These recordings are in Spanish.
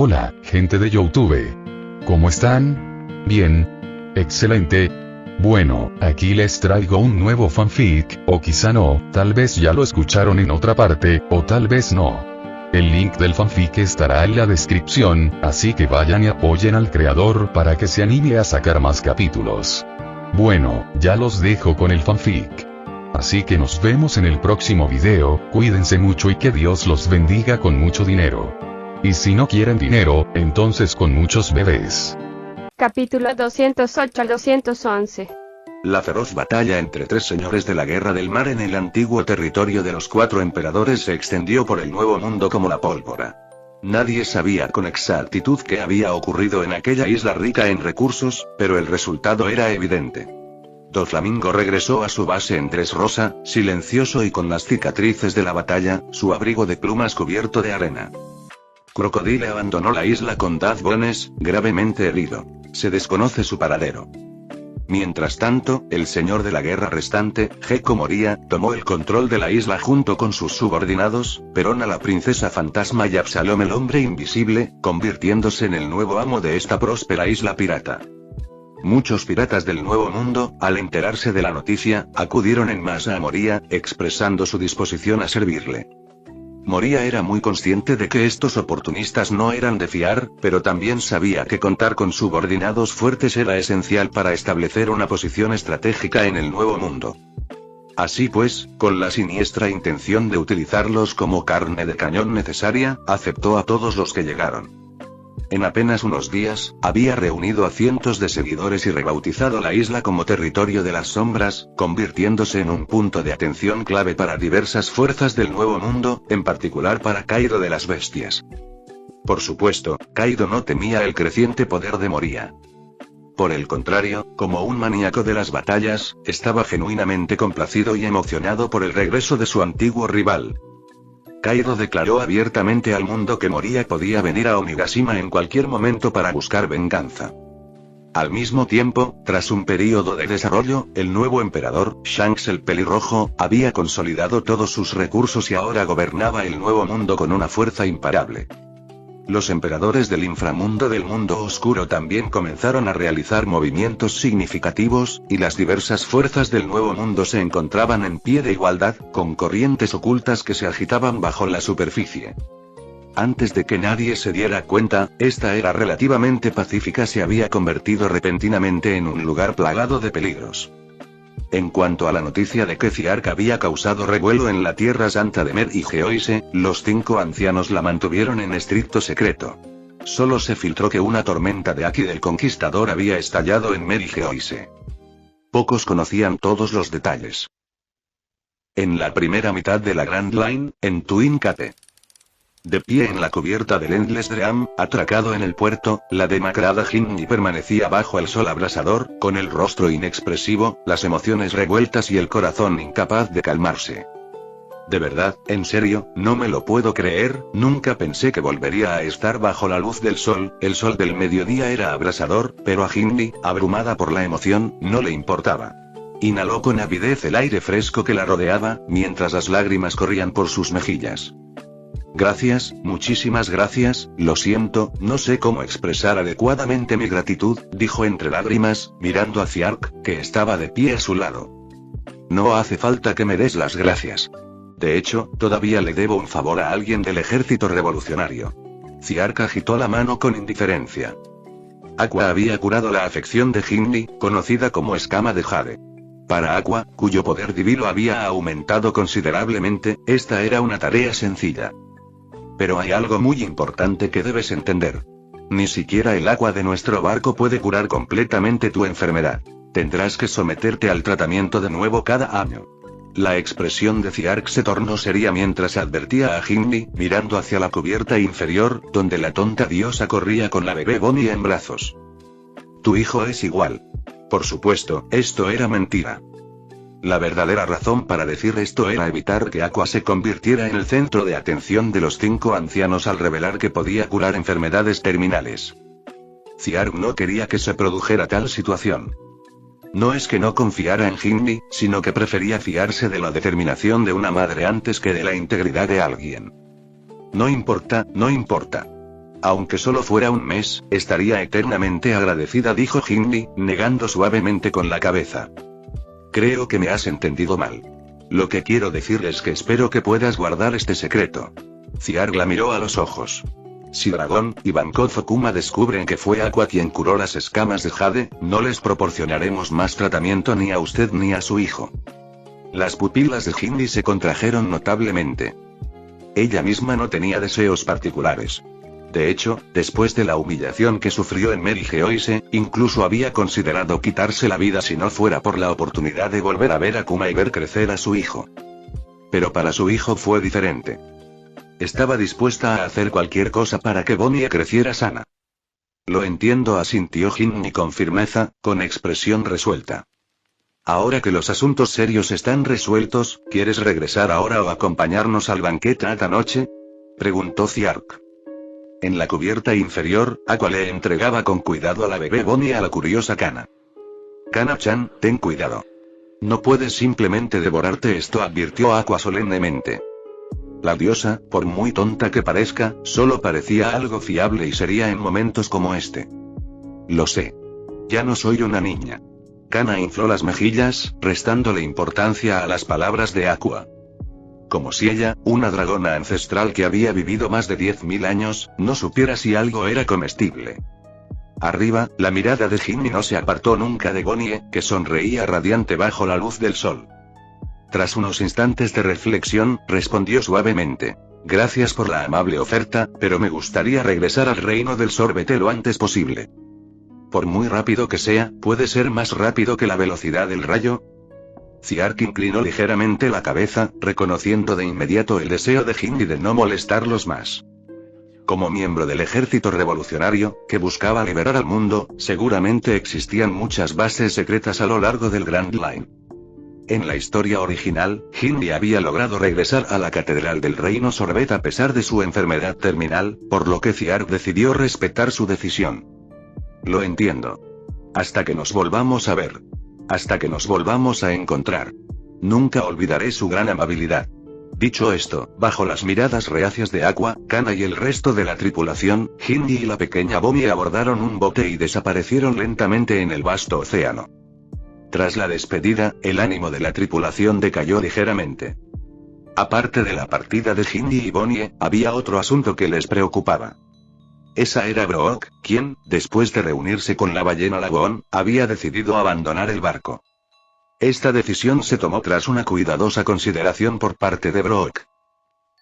Hola, gente de YouTube. ¿Cómo están? Bien. Excelente. Bueno, aquí les traigo un nuevo fanfic, o quizá no, tal vez ya lo escucharon en otra parte, o tal vez no. El link del fanfic estará en la descripción, así que vayan y apoyen al creador para que se anime a sacar más capítulos. Bueno, ya los dejo con el fanfic. Así que nos vemos en el próximo video, cuídense mucho y que Dios los bendiga con mucho dinero. Y si no quieren dinero, entonces con muchos bebés. Capítulo 208 al 211. La feroz batalla entre tres señores de la Guerra del Mar en el antiguo territorio de los cuatro emperadores se extendió por el Nuevo Mundo como la pólvora. Nadie sabía con exactitud qué había ocurrido en aquella isla rica en recursos, pero el resultado era evidente. Doflamingo regresó a su base en Dressrosa, silencioso y con las cicatrices de la batalla, su abrigo de plumas cubierto de arena. Crocodile abandonó la isla con Daz Bones, gravemente herido. Se desconoce su paradero. Mientras tanto, el señor de la guerra restante, Gecko Moria, tomó el control de la isla junto con sus subordinados, Perona la princesa fantasma y Absalom el hombre invisible, convirtiéndose en el nuevo amo de esta próspera isla pirata. Muchos piratas del Nuevo Mundo, al enterarse de la noticia, acudieron en masa a Moria, expresando su disposición a servirle. Moria era muy consciente de que estos oportunistas no eran de fiar, pero también sabía que contar con subordinados fuertes era esencial para establecer una posición estratégica en el Nuevo Mundo. Así pues, con la siniestra intención de utilizarlos como carne de cañón necesaria, aceptó a todos los que llegaron. En apenas unos días, había reunido a cientos de seguidores y rebautizado la isla como territorio de las sombras, convirtiéndose en un punto de atención clave para diversas fuerzas del Nuevo Mundo, en particular para Kaido de las Bestias. Por supuesto, Kaido no temía el creciente poder de Moria. Por el contrario, como un maníaco de las batallas, estaba genuinamente complacido y emocionado por el regreso de su antiguo rival. Kaido declaró abiertamente al mundo que Moria podía venir a Onigashima en cualquier momento para buscar venganza. Al mismo tiempo, tras un período de desarrollo, el nuevo emperador, Shanks el Pelirrojo, había consolidado todos sus recursos y ahora gobernaba el Nuevo Mundo con una fuerza imparable. Los emperadores del inframundo del mundo oscuro también comenzaron a realizar movimientos significativos, y las diversas fuerzas del Nuevo Mundo se encontraban en pie de igualdad, con corrientes ocultas que se agitaban bajo la superficie. Antes de que nadie se diera cuenta, esta era relativamente pacífica se había convertido repentinamente en un lugar plagado de peligros. En cuanto a la noticia de que Ziark había causado revuelo en la Tierra Santa de Mer y Geoise, los 5 ancianos la mantuvieron en estricto secreto. Solo se filtró que una tormenta de Aki del Conquistador había estallado en Mer y Geoise. Pocos conocían todos los detalles. En la primera mitad de la Grand Line, en Twin Cate. De pie en la cubierta del Endless Dream, atracado en el puerto, la demacrada Jinni permanecía bajo el sol abrasador, con el rostro inexpresivo, las emociones revueltas y el corazón incapaz de calmarse. De verdad, en serio, no me lo puedo creer, nunca pensé que volvería a estar bajo la luz del sol. El sol del mediodía era abrasador, pero a Jinni, abrumada por la emoción, no le importaba. Inhaló con avidez el aire fresco que la rodeaba, mientras las lágrimas corrían por sus mejillas. Gracias, muchísimas gracias, lo siento, no sé cómo expresar adecuadamente mi gratitud, dijo entre lágrimas, mirando a Ziark, que estaba de pie a su lado. No hace falta que me des las gracias. De hecho, todavía le debo un favor a alguien del ejército revolucionario. Ziark agitó la mano con indiferencia. Aqua había curado la afección de Jinni, conocida como escama de jade. Para Aqua, cuyo poder divino había aumentado considerablemente, esta era una tarea sencilla. Pero hay algo muy importante que debes entender. Ni siquiera el agua de nuestro barco puede curar completamente tu enfermedad. Tendrás que someterte al tratamiento de nuevo cada año. La expresión de Ziark se tornó seria mientras advertía a Jinni, mirando hacia la cubierta inferior, donde la tonta diosa corría con la bebé Bonnie en brazos. Tu hijo es igual. Por supuesto, esto era mentira. La verdadera razón para decir esto era evitar que Aqua se convirtiera en el centro de atención de los 5 ancianos al revelar que podía curar enfermedades terminales. Ziark no quería que se produjera tal situación. No es que no confiara en Jinni, sino que prefería fiarse de la determinación de una madre antes que de la integridad de alguien. No importa, no importa. Aunque solo fuera un mes, estaría eternamente agradecida, dijo Hindi, negando suavemente con la cabeza. Creo que me has entendido mal. Lo que quiero decir es que espero que puedas guardar este secreto. Ziark la miró a los ojos. Si Dragón y Banco Fukuma descubren que fue Aqua quien curó las escamas de Jade, no les proporcionaremos más tratamiento ni a usted ni a su hijo. Las pupilas de Hindi se contrajeron notablemente. Ella misma no tenía deseos particulares. De hecho, después de la humillación que sufrió en Mary Geoise, incluso había considerado quitarse la vida si no fuera por la oportunidad de volver a ver a Kuma y ver crecer a su hijo. Pero para su hijo fue diferente. Estaba dispuesta a hacer cualquier cosa para que Bonnie creciera sana. Lo entiendo, asintió Ginny con firmeza, con expresión resuelta. Ahora que los asuntos serios están resueltos, ¿quieres regresar ahora o acompañarnos al banquete esta noche? Preguntó Ziark. En la cubierta inferior, Aqua le entregaba con cuidado a la bebé Bonnie a la curiosa Kana. Kana-chan, ten cuidado. No puedes simplemente devorarte esto, advirtió Aqua solemnemente. La diosa, por muy tonta que parezca, solo parecía algo fiable y sería en momentos como este. Lo sé. Ya no soy una niña. Kana infló las mejillas, restándole importancia a las palabras de Aqua. Como si ella, una dragona ancestral que había vivido más de 10.000 años, no supiera si algo era comestible. Arriba, la mirada de Jimmy no se apartó nunca de Bonnie, que sonreía radiante bajo la luz del sol. Tras unos instantes de reflexión, respondió suavemente. Gracias por la amable oferta, pero me gustaría regresar al reino del sorbete lo antes posible. Por muy rápido que sea, ¿puede ser más rápido que la velocidad del rayo? Ziark inclinó ligeramente la cabeza, reconociendo de inmediato el deseo de Hindi de no molestarlos más. Como miembro del ejército revolucionario, que buscaba liberar al mundo, seguramente existían muchas bases secretas a lo largo del Grand Line. En la historia original, Hindi había logrado regresar a la Catedral del Reino Sorbet a pesar de su enfermedad terminal, por lo que Ziark decidió respetar su decisión. Lo entiendo. Hasta que nos volvamos a ver. Hasta que nos volvamos a encontrar. Nunca olvidaré su gran amabilidad. Dicho esto, bajo las miradas reacias de Aqua, Kana y el resto de la tripulación, Hindi y la pequeña Bonnie abordaron un bote y desaparecieron lentamente en el vasto océano. Tras la despedida, el ánimo de la tripulación decayó ligeramente. Aparte de la partida de Hindi y Bonnie, había otro asunto que les preocupaba. Esa era Brook, quien, después de reunirse con la ballena Lagoon, había decidido abandonar el barco. Esta decisión se tomó tras una cuidadosa consideración por parte de Brook.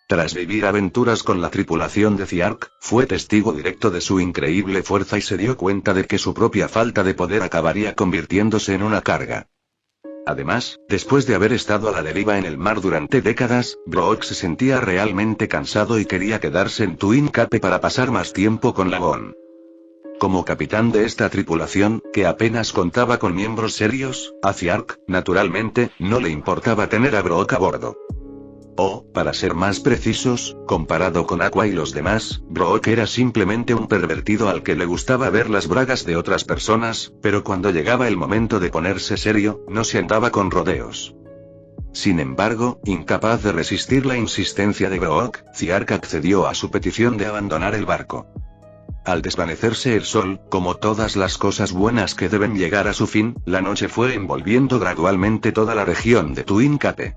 Tras vivir aventuras con la tripulación de Ziark, fue testigo directo de su increíble fuerza y se dio cuenta de que su propia falta de poder acabaría convirtiéndose en una carga. Además, después de haber estado a la deriva en el mar durante décadas, Brook se sentía realmente cansado y quería quedarse en Twin Cape para pasar más tiempo con Lagoon. Como capitán de esta tripulación, que apenas contaba con miembros serios, a Ziark, naturalmente, no le importaba tener a Brook a bordo. O, para ser más precisos, comparado con Aqua y los demás, Brook era simplemente un pervertido al que le gustaba ver las bragas de otras personas, pero cuando llegaba el momento de ponerse serio, no se andaba con rodeos. Sin embargo, incapaz de resistir la insistencia de Brook, Ziark accedió a su petición de abandonar el barco. Al desvanecerse el sol, como todas las cosas buenas que deben llegar a su fin, la noche fue envolviendo gradualmente toda la región de Twin Cape.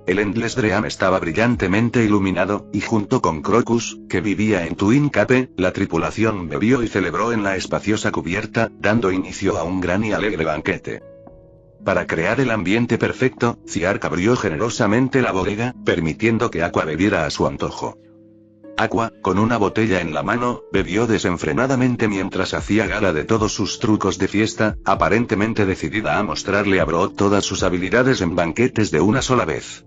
El Endless Dream estaba brillantemente iluminado, y junto con Crocus, que vivía en Twin Cape, la tripulación bebió y celebró en la espaciosa cubierta, dando inicio a un gran y alegre banquete. Para crear el ambiente perfecto, Ziark abrió generosamente la bodega, permitiendo que Aqua bebiera a su antojo. Aqua, con una botella en la mano, bebió desenfrenadamente mientras hacía gala de todos sus trucos de fiesta, aparentemente decidida a mostrarle a Brook todas sus habilidades en banquetes de una sola vez.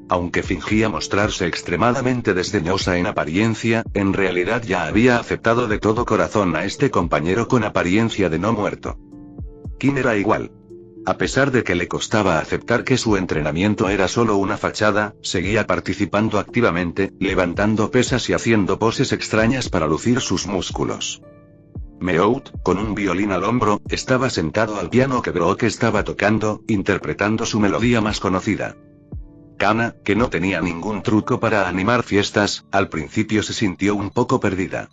Aunque fingía mostrarse extremadamente desdeñosa en apariencia, en realidad ya había aceptado de todo corazón a este compañero con apariencia de no muerto. Kim era igual. A pesar de que le costaba aceptar que su entrenamiento era solo una fachada, seguía participando activamente, levantando pesas y haciendo poses extrañas para lucir sus músculos. Meout, con un violín al hombro, estaba sentado al piano que Brook estaba tocando, interpretando su melodía más conocida. Kana, que no tenía ningún truco para animar fiestas, al principio se sintió un poco perdida.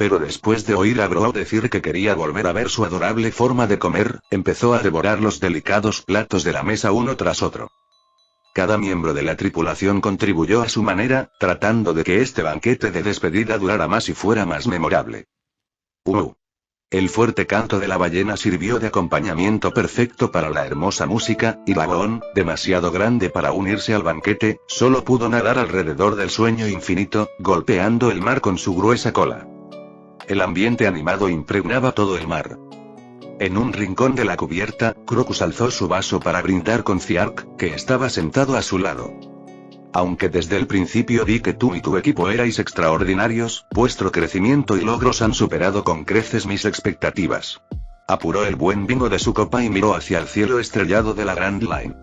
Pero después de oír a Brock decir que quería volver a ver su adorable forma de comer, empezó a devorar los delicados platos de la mesa uno tras otro. Cada miembro de la tripulación contribuyó a su manera, tratando de que este banquete de despedida durara más y fuera más memorable. El fuerte canto de la ballena sirvió de acompañamiento perfecto para la hermosa música, y Vagón, demasiado grande para unirse al banquete, solo pudo nadar alrededor del sueño infinito, golpeando el mar con su gruesa cola. El ambiente animado impregnaba todo el mar. En un rincón de la cubierta, Crocus alzó su vaso para brindar con Ziark, que estaba sentado a su lado. Aunque desde el principio vi que tú y tu equipo erais extraordinarios, vuestro crecimiento y logros han superado con creces mis expectativas. Apuró el buen vino de su copa y miró hacia el cielo estrellado de la Grand Line.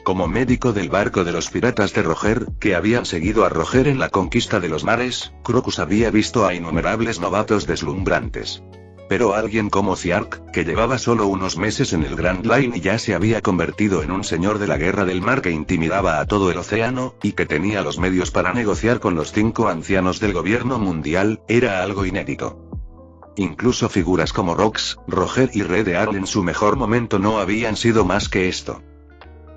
Como médico del barco de los piratas de Roger, que habían seguido a Roger en la conquista de los mares, Crocus había visto a innumerables novatos deslumbrantes. Pero alguien como Ziark, que llevaba solo unos meses en el Grand Line y ya se había convertido en un señor de la guerra del mar que intimidaba a todo el océano, y que tenía los medios para negociar con los 5 ancianos del gobierno mundial, era algo inédito. Incluso figuras como Rox, Roger y Red Deer en su mejor momento no habían sido más que esto.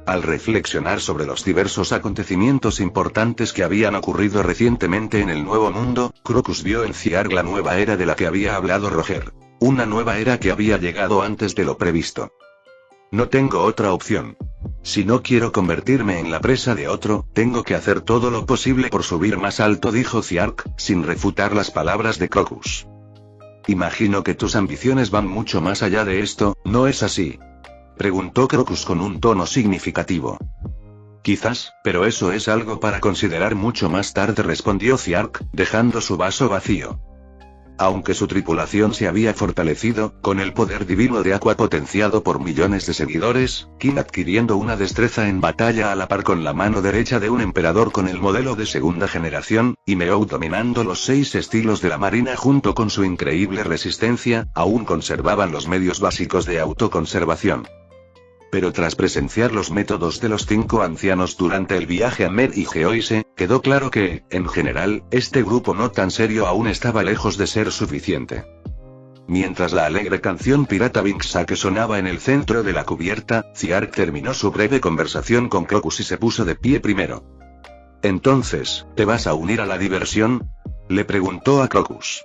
Al reflexionar sobre los diversos acontecimientos importantes que habían ocurrido recientemente en el Nuevo Mundo, Crocus vio en Ziark la nueva era de la que había hablado Roger. Una nueva era que había llegado antes de lo previsto. No tengo otra opción. Si no quiero convertirme en la presa de otro, tengo que hacer todo lo posible por subir más alto, dijo Ziark, sin refutar las palabras de Crocus. Imagino que tus ambiciones van mucho más allá de esto, ¿no es así?, preguntó Crocus con un tono significativo. Quizás, pero eso es algo para considerar mucho más tarde, respondió Ziark, dejando su vaso vacío. Aunque su tripulación se había fortalecido, con el poder divino de Aqua potenciado por millones de seguidores, King adquiriendo una destreza en batalla a la par con la mano derecha de un emperador con el modelo de segunda generación, y Meow dominando los 6 estilos de la marina junto con su increíble resistencia, aún conservaban los medios básicos de autoconservación. Pero tras presenciar los métodos de los 5 ancianos durante el viaje a Med y Geoise, quedó claro que, en general, este grupo no tan serio aún estaba lejos de ser suficiente. Mientras la alegre canción pirata Vinxa sonaba en el centro de la cubierta, Ziark terminó su breve conversación con Crocus y se puso de pie primero. «Entonces, ¿te vas a unir a la diversión?», le preguntó a Crocus.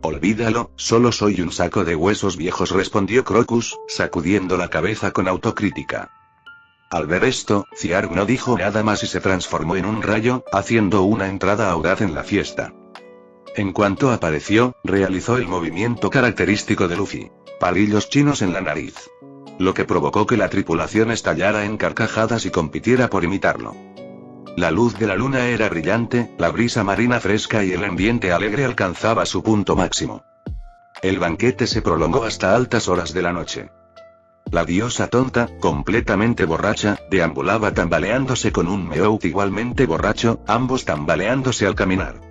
«Olvídalo, solo soy un saco de huesos viejos», respondió Crocus, sacudiendo la cabeza con autocrítica. Al ver esto, Ziark no dijo nada más y se transformó en un rayo, haciendo una entrada audaz en la fiesta. En cuanto apareció, realizó el movimiento característico de Luffy, palillos chinos en la nariz. Lo que provocó que la tripulación estallara en carcajadas y compitiera por imitarlo. La luz de la luna era brillante, la brisa marina fresca y el ambiente alegre alcanzaba su punto máximo. El banquete se prolongó hasta altas horas de la noche. La diosa tonta, completamente borracha, deambulaba tambaleándose con un Meowth igualmente borracho, ambos tambaleándose al caminar.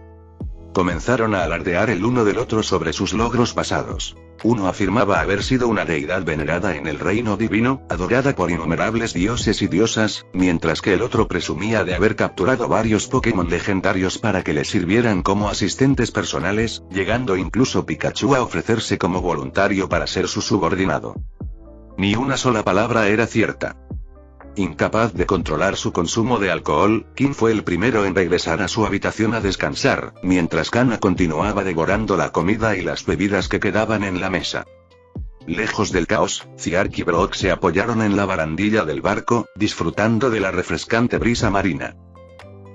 Comenzaron a alardear el uno del otro sobre sus logros pasados. Uno afirmaba haber sido una deidad venerada en el reino divino, adorada por innumerables dioses y diosas, mientras que el otro presumía de haber capturado varios Pokémon legendarios para que le sirvieran como asistentes personales, llegando incluso Pikachu a ofrecerse como voluntario para ser su subordinado. Ni una sola palabra era cierta. Incapaz de controlar su consumo de alcohol, King fue el primero en regresar a su habitación a descansar, mientras Kana continuaba devorando la comida y las bebidas que quedaban en la mesa. Lejos del caos, Ziark y Brock se apoyaron en la barandilla del barco, disfrutando de la refrescante brisa marina.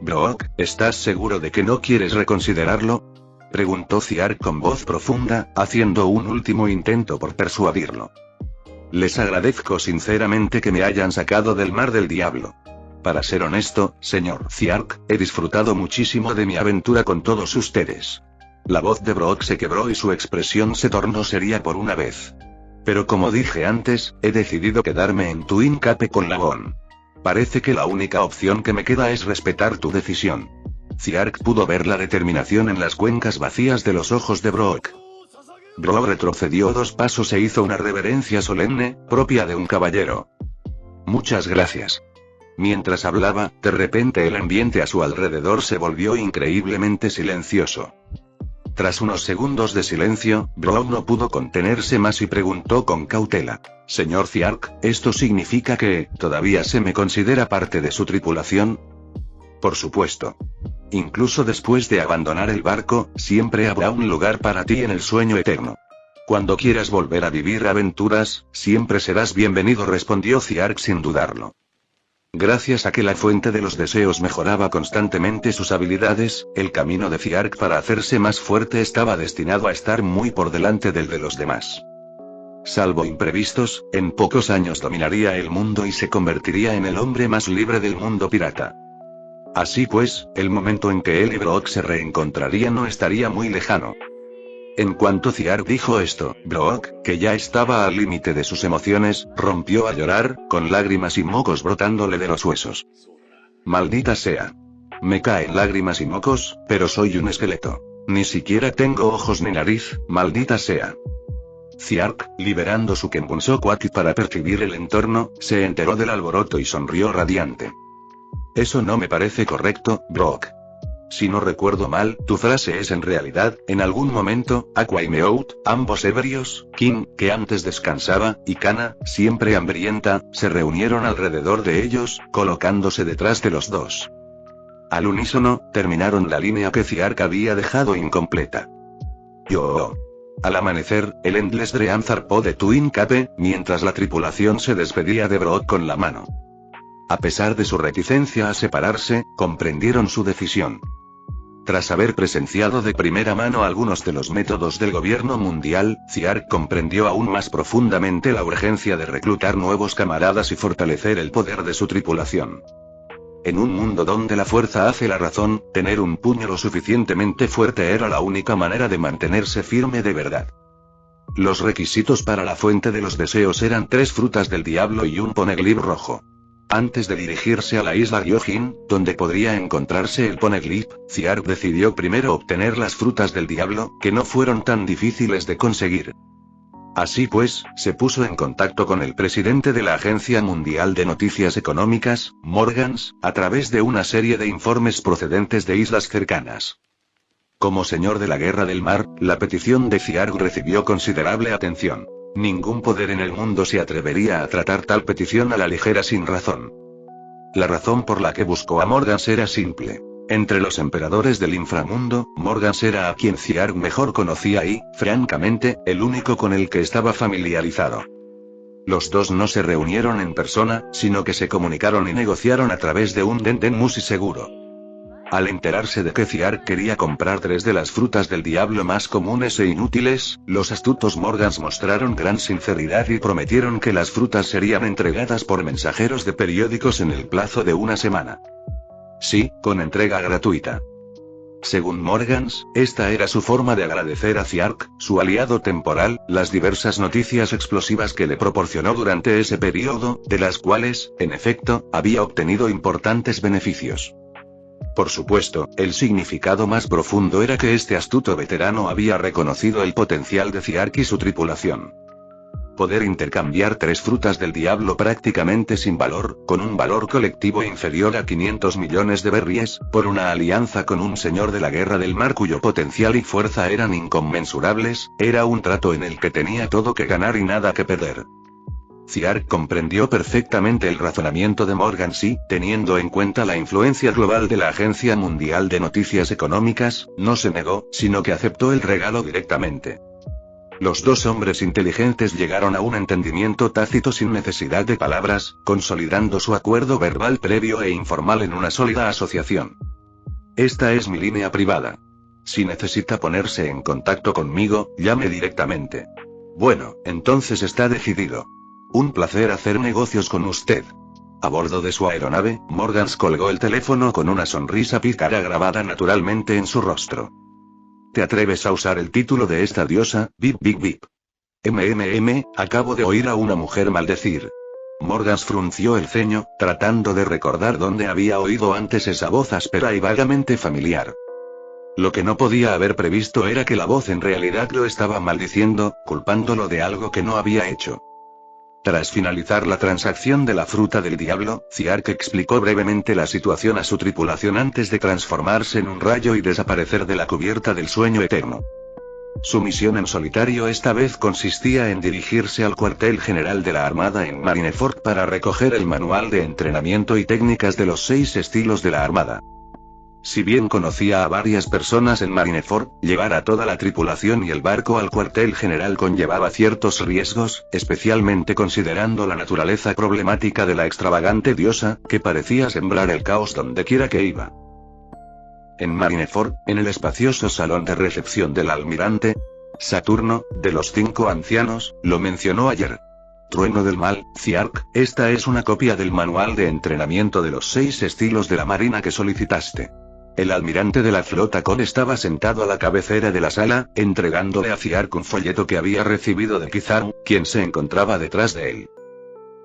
«Brock, ¿estás seguro de que no quieres reconsiderarlo?», preguntó Ziark con voz profunda, haciendo un último intento por persuadirlo. «Les agradezco sinceramente que me hayan sacado del mar del diablo. Para ser honesto, señor Ziark, he disfrutado muchísimo de mi aventura con todos ustedes». La voz de Brock se quebró y su expresión se tornó seria por una vez. «Pero como dije antes, he decidido quedarme en Twin Cape con Lagoon. Parece que la única opción que me queda es respetar tu decisión». Ziark pudo ver la determinación en las cuencas vacías de los ojos de Brock. Brock retrocedió 2 pasos e hizo una reverencia solemne, propia de un caballero. «Muchas gracias». Mientras hablaba, de repente el ambiente a su alrededor se volvió increíblemente silencioso. Tras unos segundos de silencio, Brock no pudo contenerse más y preguntó con cautela. Señor Ziark, ¿esto significa que todavía se me considera parte de su tripulación? Por supuesto. Incluso después de abandonar el barco, siempre habrá un lugar para ti en el sueño eterno. Cuando quieras volver a vivir aventuras, siempre serás bienvenido, respondió Ziark sin dudarlo. Gracias a que la fuente de los deseos mejoraba constantemente sus habilidades, el camino de Ziark para hacerse más fuerte estaba destinado a estar muy por delante del de los demás. Salvo imprevistos, en pocos años dominaría el mundo y se convertiría en el hombre más libre del mundo pirata. Así pues, el momento en que él y Brock se reencontrarían no estaría muy lejano. En cuanto Ziark dijo esto, Brock, que ya estaba al límite de sus emociones, rompió a llorar, con lágrimas y mocos brotándole de los huesos. Maldita sea. Me caen lágrimas y mocos, pero soy un esqueleto. Ni siquiera tengo ojos ni nariz, maldita sea. Ziark, liberando su Kenpunsokwaki para percibir el entorno, se enteró del alboroto y sonrió radiante. Eso no me parece correcto, Brock. Si no recuerdo mal, tu frase es en realidad, en algún momento, Aqua y Meout, ambos ebrios, King, que antes descansaba, y Kana, siempre hambrienta, se reunieron alrededor de ellos, colocándose detrás de los dos. Al unísono, terminaron la línea que Ziark había dejado incompleta. Yo. Al amanecer, el Endless Dream zarpó de Twin Cape, mientras la tripulación se despedía de Brock con la mano. A pesar de su reticencia a separarse, comprendieron su decisión. Tras haber presenciado de primera mano algunos de los métodos del gobierno mundial, Ziark comprendió aún más profundamente la urgencia de reclutar nuevos camaradas y fortalecer el poder de su tripulación. En un mundo donde la fuerza hace la razón, tener un puño lo suficientemente fuerte era la única manera de mantenerse firme de verdad. Los requisitos para la fuente de los deseos eran 3 frutas del diablo y un poneglyph rojo. Antes de dirigirse a la isla Gyojin, donde podría encontrarse el poneglyph, Ziark decidió primero obtener las frutas del diablo, que no fueron tan difíciles de conseguir. Así pues, se puso en contacto con el presidente de la Agencia Mundial de Noticias Económicas, Morgans, a través de una serie de informes procedentes de islas cercanas. Como señor de la Guerra del Mar, la petición de Ziark recibió considerable atención. Ningún poder en el mundo se atrevería a tratar tal petición a la ligera sin razón. La razón por la que buscó a Morgans era simple. Entre los emperadores del inframundo, Morgans era a quien Ziark mejor conocía y, francamente, el único con el que estaba familiarizado. Los dos no se reunieron en persona, sino que se comunicaron y negociaron a través de un Dendenmusi seguro. Al enterarse de que Ziark quería comprar 3 de las frutas del diablo más comunes e inútiles, los astutos Morgans mostraron gran sinceridad y prometieron que las frutas serían entregadas por mensajeros de periódicos en el plazo de 1 semana. Sí, con entrega gratuita. Según Morgans, esta era su forma de agradecer a Ziark, su aliado temporal, las diversas noticias explosivas que le proporcionó durante ese periodo, de las cuales, en efecto, había obtenido importantes beneficios. Por supuesto, el significado más profundo era que este astuto veterano había reconocido el potencial de Ziark y su tripulación. Poder intercambiar 3 frutas del diablo prácticamente sin valor, con un valor colectivo inferior a 500 millones de berries, por una alianza con un señor de la Guerra del Mar cuyo potencial y fuerza eran inconmensurables, era un trato en el que tenía todo que ganar y nada que perder. Ziark comprendió perfectamente el razonamiento de Morgans y, teniendo en cuenta la influencia global de la Agencia Mundial de Noticias Económicas, no se negó, sino que aceptó el regalo directamente. Los dos hombres inteligentes llegaron a un entendimiento tácito sin necesidad de palabras, consolidando su acuerdo verbal previo e informal en una sólida asociación. Esta es mi línea privada. Si necesita ponerse en contacto conmigo, llame directamente. Bueno, entonces está decidido. Un placer hacer negocios con usted. A bordo de su aeronave, Morgans colgó el teléfono con una sonrisa pícara grabada naturalmente en su rostro. ¿Te atreves a usar el título de esta diosa? Bip bip bip. Acabo de oír a una mujer maldecir. Morgans frunció el ceño, tratando de recordar dónde había oído antes esa voz áspera y vagamente familiar. Lo que no podía haber previsto era que la voz en realidad lo estaba maldiciendo, culpándolo de algo que no había hecho. Tras finalizar la transacción de la fruta del diablo, Ziark explicó brevemente la situación a su tripulación antes de transformarse en un rayo y desaparecer de la cubierta del sueño eterno. Su misión en solitario esta vez consistía en dirigirse al cuartel general de la Armada en Marineford para recoger el manual de entrenamiento y técnicas de los 6 estilos de la Armada. Si bien conocía a varias personas en Marineford, llevar a toda la tripulación y el barco al cuartel general conllevaba ciertos riesgos, especialmente considerando la naturaleza problemática de la extravagante diosa, que parecía sembrar el caos dondequiera que iba. En Marineford, en el espacioso salón de recepción del almirante Saturno, de los 5 ancianos, lo mencionó ayer. Trueno del mal, Ciark, esta es una copia del manual de entrenamiento de los 6 estilos de la marina que solicitaste. El almirante de la flota Con estaba sentado a la cabecera de la sala, entregándole a Ciark un folleto que había recibido de Kizaru, quien se encontraba detrás de él.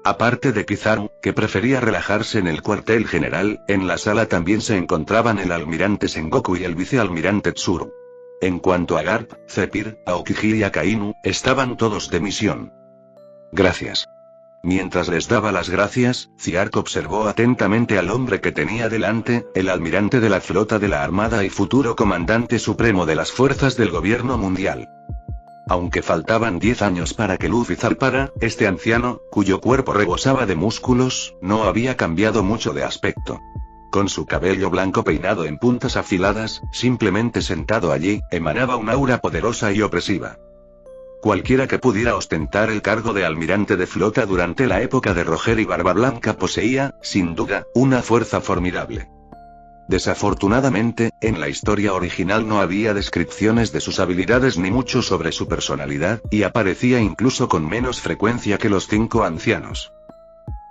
Aparte de Kizaru, que prefería relajarse en el cuartel general, en la sala también se encontraban el almirante Sengoku y el vicealmirante Tsuru. En cuanto a Garp, Zephyr, Aokiji y Akainu, estaban todos de misión. Gracias. Mientras les daba las gracias, Ciark observó atentamente al hombre que tenía delante, el almirante de la flota de la Armada y futuro comandante supremo de las fuerzas del gobierno mundial. Aunque faltaban 10 años para que Luffy zarpara, este anciano, cuyo cuerpo rebosaba de músculos, no había cambiado mucho de aspecto. Con su cabello blanco peinado en puntas afiladas, simplemente sentado allí, emanaba un aura poderosa y opresiva. Cualquiera que pudiera ostentar el cargo de almirante de flota durante la época de Roger y Barba Blanca poseía, sin duda, una fuerza formidable. Desafortunadamente, en la historia original no había descripciones de sus habilidades ni mucho sobre su personalidad, y aparecía incluso con menos frecuencia que los 5 ancianos.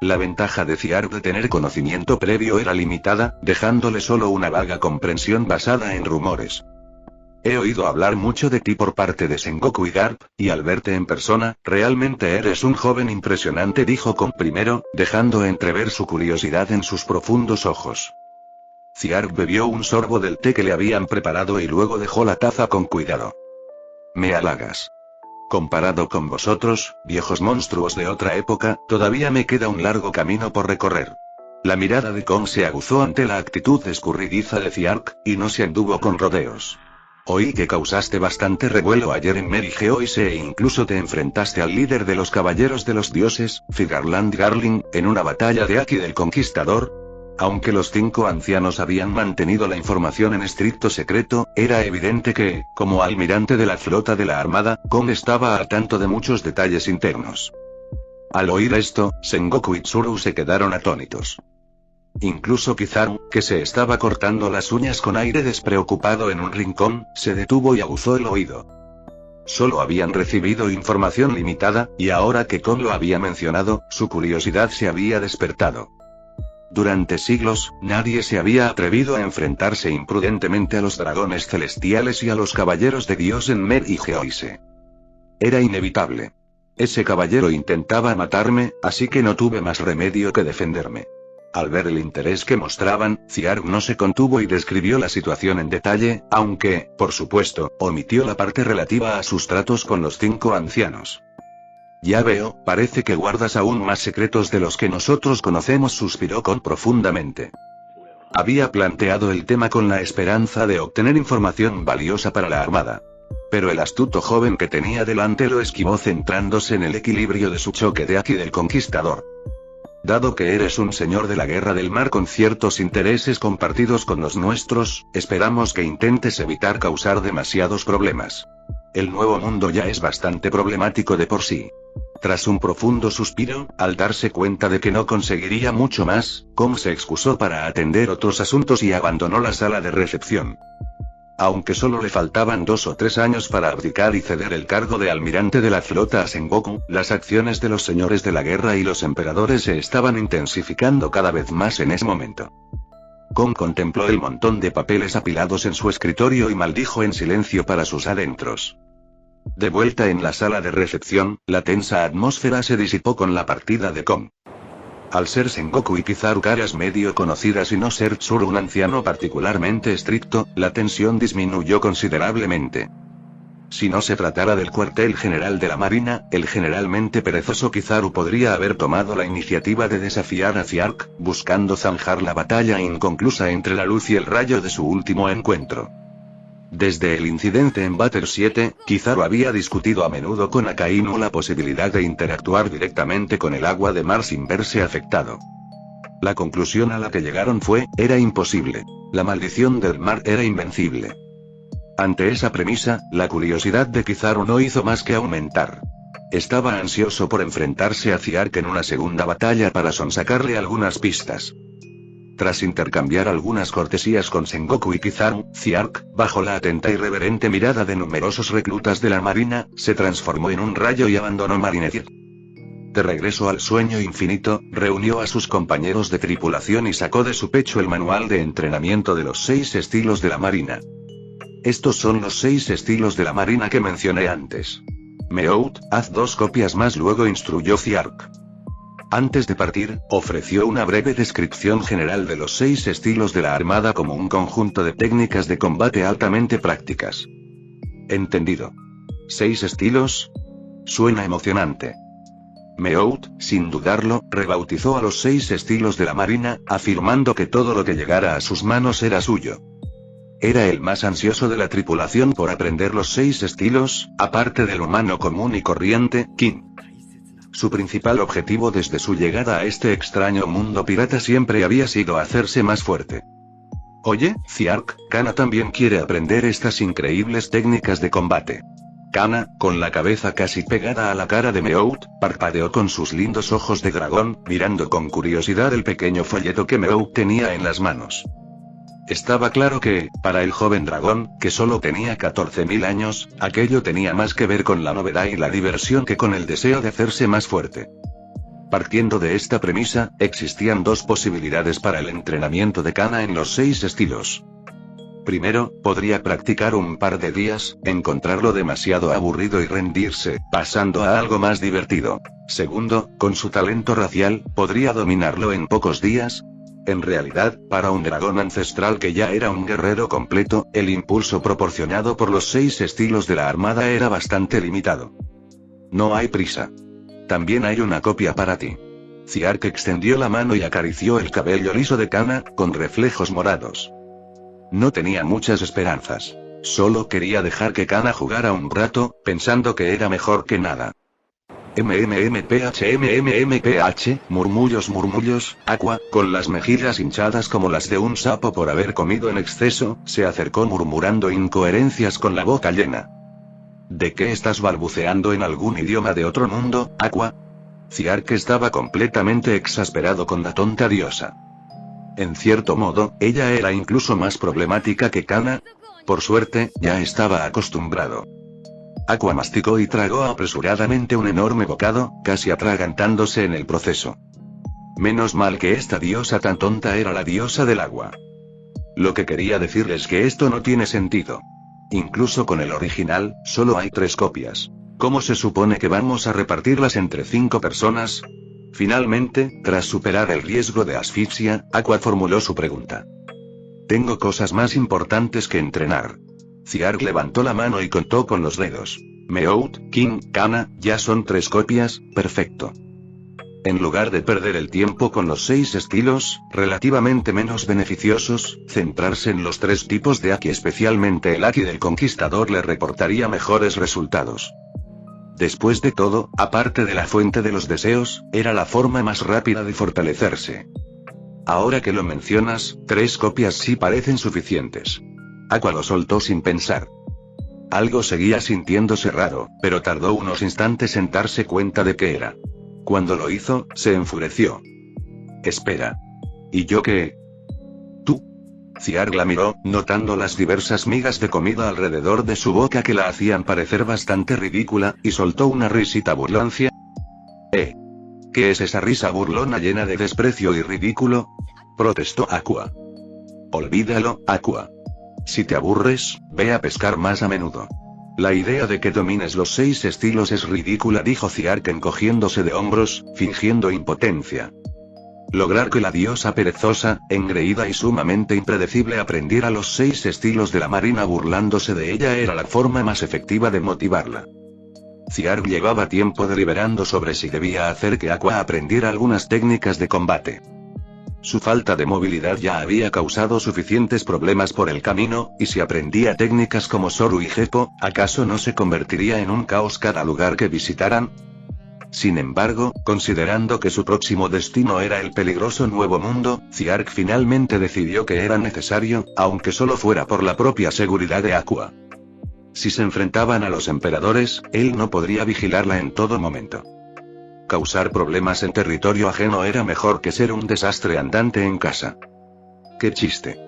La ventaja de Ciark de tener conocimiento previo era limitada, dejándole solo una vaga comprensión basada en rumores. He oído hablar mucho de ti por parte de Sengoku y Garp, y al verte en persona, realmente eres un joven impresionante, dijo Kon primero, dejando entrever su curiosidad en sus profundos ojos. Ciark bebió un sorbo del té que le habían preparado y luego dejó la taza con cuidado. Me halagas. Comparado con vosotros, viejos monstruos de otra época, todavía me queda un largo camino por recorrer. La mirada de Kon se aguzó ante la actitud escurridiza de Ciark, y no se anduvo con rodeos. Oí que causaste bastante revuelo ayer en Mary Geoise e incluso te enfrentaste al líder de los caballeros de los dioses, Figarland Garling, en una batalla de Aki del Conquistador. Aunque los 5 ancianos habían mantenido la información en estricto secreto, era evidente que, como almirante de la flota de la Armada, Kon estaba al tanto de muchos detalles internos. Al oír esto, Sengoku y Tsuru se quedaron atónitos. Incluso Kizaru, que se estaba cortando las uñas con aire despreocupado en un rincón, se detuvo y aguzó el oído. Solo habían recibido información limitada, y ahora que Kon lo había mencionado, su curiosidad se había despertado. Durante siglos, nadie se había atrevido a enfrentarse imprudentemente a los dragones celestiales y a los caballeros de Dios en Mer y Geoise. Era inevitable. Ese caballero intentaba matarme, así que no tuve más remedio que defenderme. Al ver el interés que mostraban, Ciark no se contuvo y describió la situación en detalle, aunque, por supuesto, omitió la parte relativa a sus tratos con los 5 ancianos. Ya veo, parece que guardas aún más secretos de los que nosotros conocemos, suspiró Kon profundamente. Había planteado el tema con la esperanza de obtener información valiosa para la Armada. Pero el astuto joven que tenía delante lo esquivó centrándose en el equilibrio de su choque de Aki del Conquistador. Dado que eres un señor de la Guerra del Mar con ciertos intereses compartidos con los nuestros, esperamos que intentes evitar causar demasiados problemas. El Nuevo Mundo ya es bastante problemático de por sí. Tras un profundo suspiro, al darse cuenta de que no conseguiría mucho más, Kon se excusó para atender otros asuntos y abandonó la sala de recepción. Aunque solo le faltaban 2 o 3 años para abdicar y ceder el cargo de almirante de la flota a Sengoku, las acciones de los señores de la guerra y los emperadores se estaban intensificando cada vez más en ese momento. Kon contempló el montón de papeles apilados en su escritorio y maldijo en silencio para sus adentros. De vuelta en la sala de recepción, la tensa atmósfera se disipó con la partida de Kon. Al ser Sengoku y Kizaru caras medio conocidas y no ser Tsuru un anciano particularmente estricto, la tensión disminuyó considerablemente. Si no se tratara del cuartel general de la Marina, el generalmente perezoso Kizaru podría haber tomado la iniciativa de desafiar a Ciark, buscando zanjar la batalla inconclusa entre la luz y el rayo de su último encuentro. Desde el incidente en Batter 7, Kizaru había discutido a menudo con Akainu la posibilidad de interactuar directamente con el agua de mar sin verse afectado. La conclusión a la que llegaron era imposible. La maldición del mar era invencible. Ante esa premisa, la curiosidad de Kizaru no hizo más que aumentar. Estaba ansioso por enfrentarse a Ziark en una segunda batalla para sonsacarle algunas pistas. Tras intercambiar algunas cortesías con Sengoku y Kizaru, Ziark, bajo la atenta y reverente mirada de numerosos reclutas de la marina, se transformó en un rayo y abandonó Marineford. De regreso al sueño infinito, reunió a sus compañeros de tripulación y sacó de su pecho el manual de entrenamiento de los 6 estilos de la marina. Estos son los 6 estilos de la marina que mencioné antes. Meout, haz 2 copias más, luego instruyó Ziark. Antes de partir, ofreció una breve descripción general de los 6 estilos de la armada como un conjunto de técnicas de combate altamente prácticas. Entendido. ¿6 estilos? Suena emocionante. Meout, sin dudarlo, rebautizó a los 6 estilos de la marina, afirmando que todo lo que llegara a sus manos era suyo. Era el más ansioso de la tripulación por aprender los 6 estilos, aparte del humano común y corriente, King. Su principal objetivo desde su llegada a este extraño mundo pirata siempre había sido hacerse más fuerte. Oye, Ziark, Kana también quiere aprender estas increíbles técnicas de combate. Kana, con la cabeza casi pegada a la cara de Meout, parpadeó con sus lindos ojos de dragón, mirando con curiosidad el pequeño folleto que Meout tenía en las manos. Estaba claro que, para el joven dragón, que solo tenía 14.000 años, aquello tenía más que ver con la novedad y la diversión que con el deseo de hacerse más fuerte. Partiendo de esta premisa, existían 2 posibilidades para el entrenamiento de Kana en los 6 estilos. Primero, podría practicar un par de días, encontrarlo demasiado aburrido y rendirse, pasando a algo más divertido. Segundo, con su talento racial, podría dominarlo en pocos días. En realidad, para un dragón ancestral que ya era un guerrero completo, el impulso proporcionado por los 6 estilos de la armada era bastante limitado. No hay prisa. También hay una copia para ti. Ziark extendió la mano y acarició el cabello liso de Kana, con reflejos morados. No tenía muchas esperanzas. Solo quería dejar que Kana jugara un rato, pensando que era mejor que nada. MMMPH, murmullos, Aqua, con las mejillas hinchadas como las de un sapo por haber comido en exceso, se acercó murmurando incoherencias con la boca llena. ¿De qué estás balbuceando en algún idioma de otro mundo, Aqua? Ziark estaba completamente exasperado con la tonta diosa. En cierto modo, ella era incluso más problemática que Kana. Por suerte, ya estaba acostumbrado. Aqua masticó y tragó apresuradamente un enorme bocado, casi atragantándose en el proceso. Menos mal que esta diosa tan tonta era la diosa del agua. Lo que quería decir es que esto no tiene sentido. Incluso con el original, solo hay 3 copias. ¿Cómo se supone que vamos a repartirlas entre 5 personas? Finalmente, tras superar el riesgo de asfixia, Aqua formuló su pregunta. Tengo cosas más importantes que entrenar. Ziark levantó la mano y contó con los dedos. Meout, King, Kana, ya son 3 copias, perfecto. En lugar de perder el tiempo con los 6 estilos, relativamente menos beneficiosos, centrarse en los 3 tipos de Haki, especialmente el Haki del Conquistador, le reportaría mejores resultados. Después de todo, aparte de la fuente de los deseos, era la forma más rápida de fortalecerse. Ahora que lo mencionas, 3 copias sí parecen suficientes. Aqua lo soltó sin pensar. Algo seguía sintiéndose raro, pero tardó unos instantes en darse cuenta de qué era. Cuando lo hizo, se enfureció. Espera. ¿Y yo qué? ¿Tú? Ziark la miró, notando las diversas migas de comida alrededor de su boca que la hacían parecer bastante ridícula, y soltó una risita burlancia. ¿Qué es esa risa burlona llena de desprecio y ridículo? Protestó Aqua. Olvídalo, Aqua. Si te aburres, ve a pescar más a menudo. La idea de que domines los 6 estilos es ridícula, dijo Ziark encogiéndose de hombros, fingiendo impotencia. Lograr que la diosa perezosa, engreída y sumamente impredecible aprendiera los 6 estilos de la marina burlándose de ella era la forma más efectiva de motivarla. Ziark llevaba tiempo deliberando sobre si debía hacer que Aqua aprendiera algunas técnicas de combate. Su falta de movilidad ya había causado suficientes problemas por el camino, y si aprendía técnicas como Soru y Geppo, ¿acaso no se convertiría en un caos cada lugar que visitaran? Sin embargo, considerando que su próximo destino era el peligroso Nuevo Mundo, Ziark finalmente decidió que era necesario, aunque solo fuera por la propia seguridad de Aqua. Si se enfrentaban a los emperadores, él no podría vigilarla en todo momento. Causar problemas en territorio ajeno era mejor que ser un desastre andante en casa. ¡Qué chiste!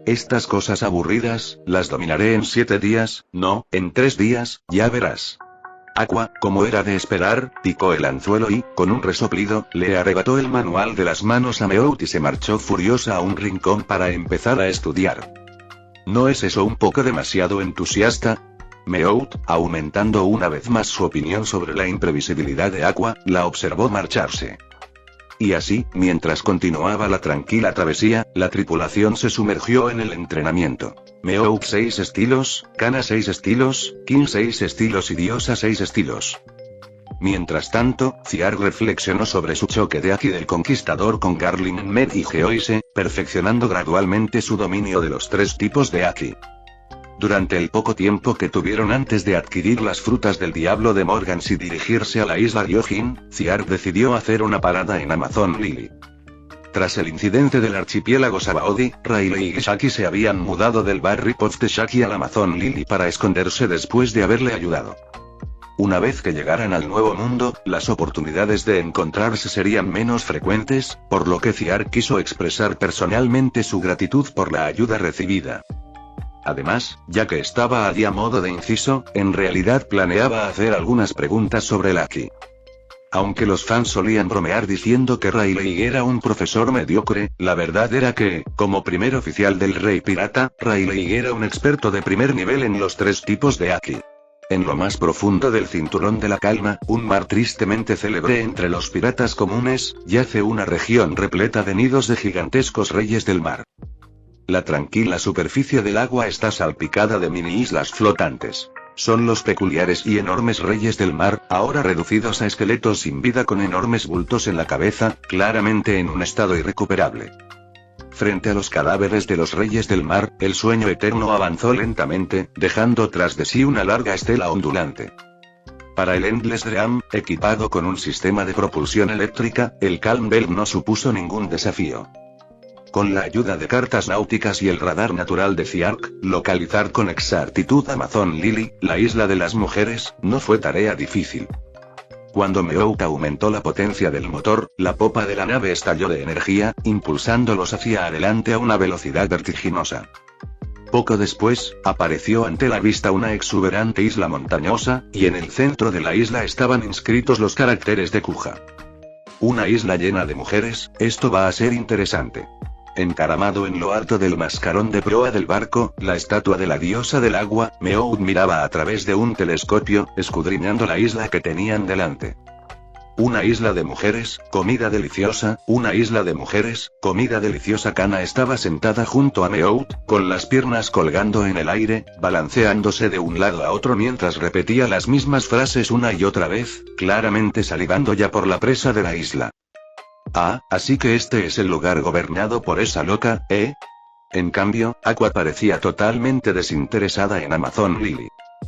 Estas cosas aburridas, las dominaré en 7 días, no, en 3 días, ya verás. Aqua, como era de esperar, picó el anzuelo y, con un resoplido, le arrebató el manual de las manos a Meout y se marchó furiosa a un rincón para empezar a estudiar. ¿No es eso un poco demasiado entusiasta? Meout, aumentando una vez más su opinión sobre la imprevisibilidad de Aqua, la observó marcharse. Y así, mientras continuaba la tranquila travesía, la tripulación se sumergió en el entrenamiento. Meout 6 estilos, Kana 6 estilos, King 6 estilos y Diosa 6 estilos. Mientras tanto, Ziark reflexionó sobre su choque de Aki del Conquistador con Garling Med y Geoise, perfeccionando gradualmente su dominio de los 3 tipos de Aki. Durante el poco tiempo que tuvieron antes de adquirir las frutas del diablo de Morgans y dirigirse a la isla Gyojin, Ziark decidió hacer una parada en Amazon Lily. Tras el incidente del archipiélago Sabaody, Riley y Shaki se habían mudado del Barry Potts de Shaki al Amazon Lily para esconderse después de haberle ayudado. Una vez que llegaran al Nuevo Mundo, las oportunidades de encontrarse serían menos frecuentes, por lo que Ziark quiso expresar personalmente su gratitud por la ayuda recibida. Además, ya que estaba allí a modo de inciso, en realidad planeaba hacer algunas preguntas sobre el Aki. Aunque los fans solían bromear diciendo que Riley era un profesor mediocre, la verdad era que, como primer oficial del Rey Pirata, Riley era un experto de primer nivel en los 3 tipos de Aki. En lo más profundo del Cinturón de la Calma, un mar tristemente célebre entre los piratas comunes, yace una región repleta de nidos de gigantescos reyes del mar. La tranquila superficie del agua está salpicada de mini islas flotantes. Son los peculiares y enormes reyes del mar, ahora reducidos a esqueletos sin vida con enormes bultos en la cabeza, claramente en un estado irrecuperable. Frente a los cadáveres de los reyes del mar, el sueño eterno avanzó lentamente, dejando tras de sí una larga estela ondulante. Para el Endless Dream, equipado con un sistema de propulsión eléctrica, el Calm Belt no supuso ningún desafío. Con la ayuda de cartas náuticas y el radar natural de Ziark, localizar con exactitud Amazon Lily, la isla de las mujeres, no fue tarea difícil. Cuando Meout aumentó la potencia del motor, la popa de la nave estalló de energía, impulsándolos hacia adelante a una velocidad vertiginosa. Poco después, apareció ante la vista una exuberante isla montañosa, y en el centro de la isla estaban inscritos los caracteres de Kuja. Una isla llena de mujeres, esto va a ser interesante. Encaramado en lo alto del mascarón de proa del barco, la estatua de la diosa del agua, Meout miraba a través de un telescopio, escudriñando la isla que tenían delante. Una isla de mujeres, comida deliciosa, una isla de mujeres, comida deliciosa. Kana estaba sentada junto a Meout, con las piernas colgando en el aire, balanceándose de un lado a otro mientras repetía las mismas frases una y otra vez, claramente salivando ya por la presa de la isla. Ah, así que este es el lugar gobernado por esa loca, ¿eh? En cambio, Aqua parecía totalmente desinteresada en Amazon Lily.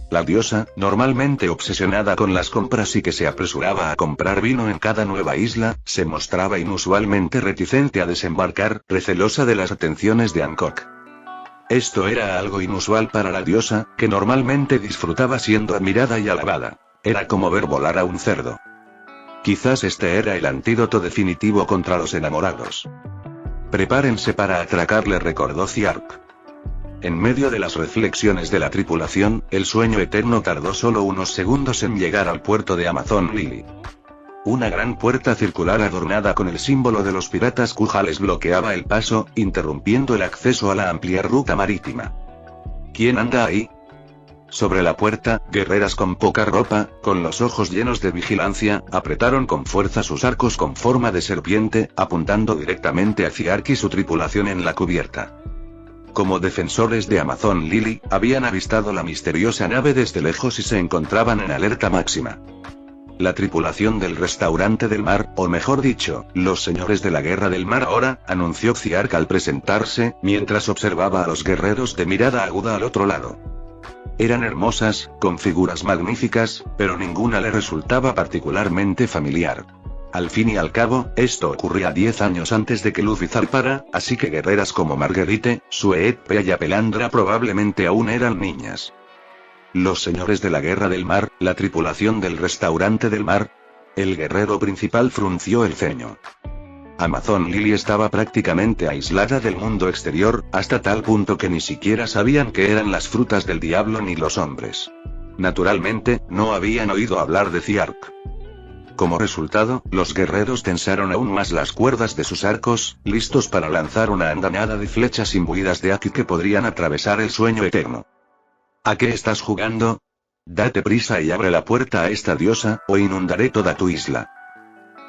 La diosa, normalmente obsesionada con las compras y que se apresuraba a comprar vino en cada nueva isla, se mostraba inusualmente reticente a desembarcar, recelosa de las atenciones de Hancock. Esto era algo inusual para la diosa, que normalmente disfrutaba siendo admirada y alabada. Era como ver volar a un cerdo. Quizás este era el antídoto definitivo contra los enamorados. Prepárense para atracar, le recordó Ziark. En medio de las reflexiones de la tripulación, el sueño eterno tardó solo unos segundos en llegar al puerto de Amazon Lily. Una gran puerta circular adornada con el símbolo de los piratas Kuja les bloqueaba el paso, interrumpiendo el acceso a la amplia ruta marítima. ¿Quién anda ahí? Sobre la puerta, guerreras con poca ropa, con los ojos llenos de vigilancia, apretaron con fuerza sus arcos con forma de serpiente, apuntando directamente a Ziark y su tripulación en la cubierta. Como defensores de Amazon Lily, habían avistado la misteriosa nave desde lejos y se encontraban en alerta máxima. La tripulación del restaurante del mar, o mejor dicho, los señores de la guerra del mar ahora, anunció Ziark al presentarse, mientras observaba a los guerreros de mirada aguda al otro lado. Eran hermosas, con figuras magníficas, pero ninguna le resultaba particularmente familiar. Al fin y al cabo, esto ocurría 10 años antes de que Luffy zarpara, así que guerreras como Marguerite, Sweet Pea y Pelandra probablemente aún eran niñas. Los señores de la guerra del mar, la tripulación del restaurante del mar. El guerrero principal frunció el ceño. Amazon Lily estaba prácticamente aislada del mundo exterior, hasta tal punto que ni siquiera sabían qué eran las frutas del diablo ni los hombres. Naturalmente, no habían oído hablar de Ziark. Como resultado, los guerreros tensaron aún más las cuerdas de sus arcos, listos para lanzar una andanada de flechas imbuidas de Aki que podrían atravesar el sueño eterno. ¿A qué estás jugando? Date prisa y abre la puerta a esta diosa, o inundaré toda tu isla.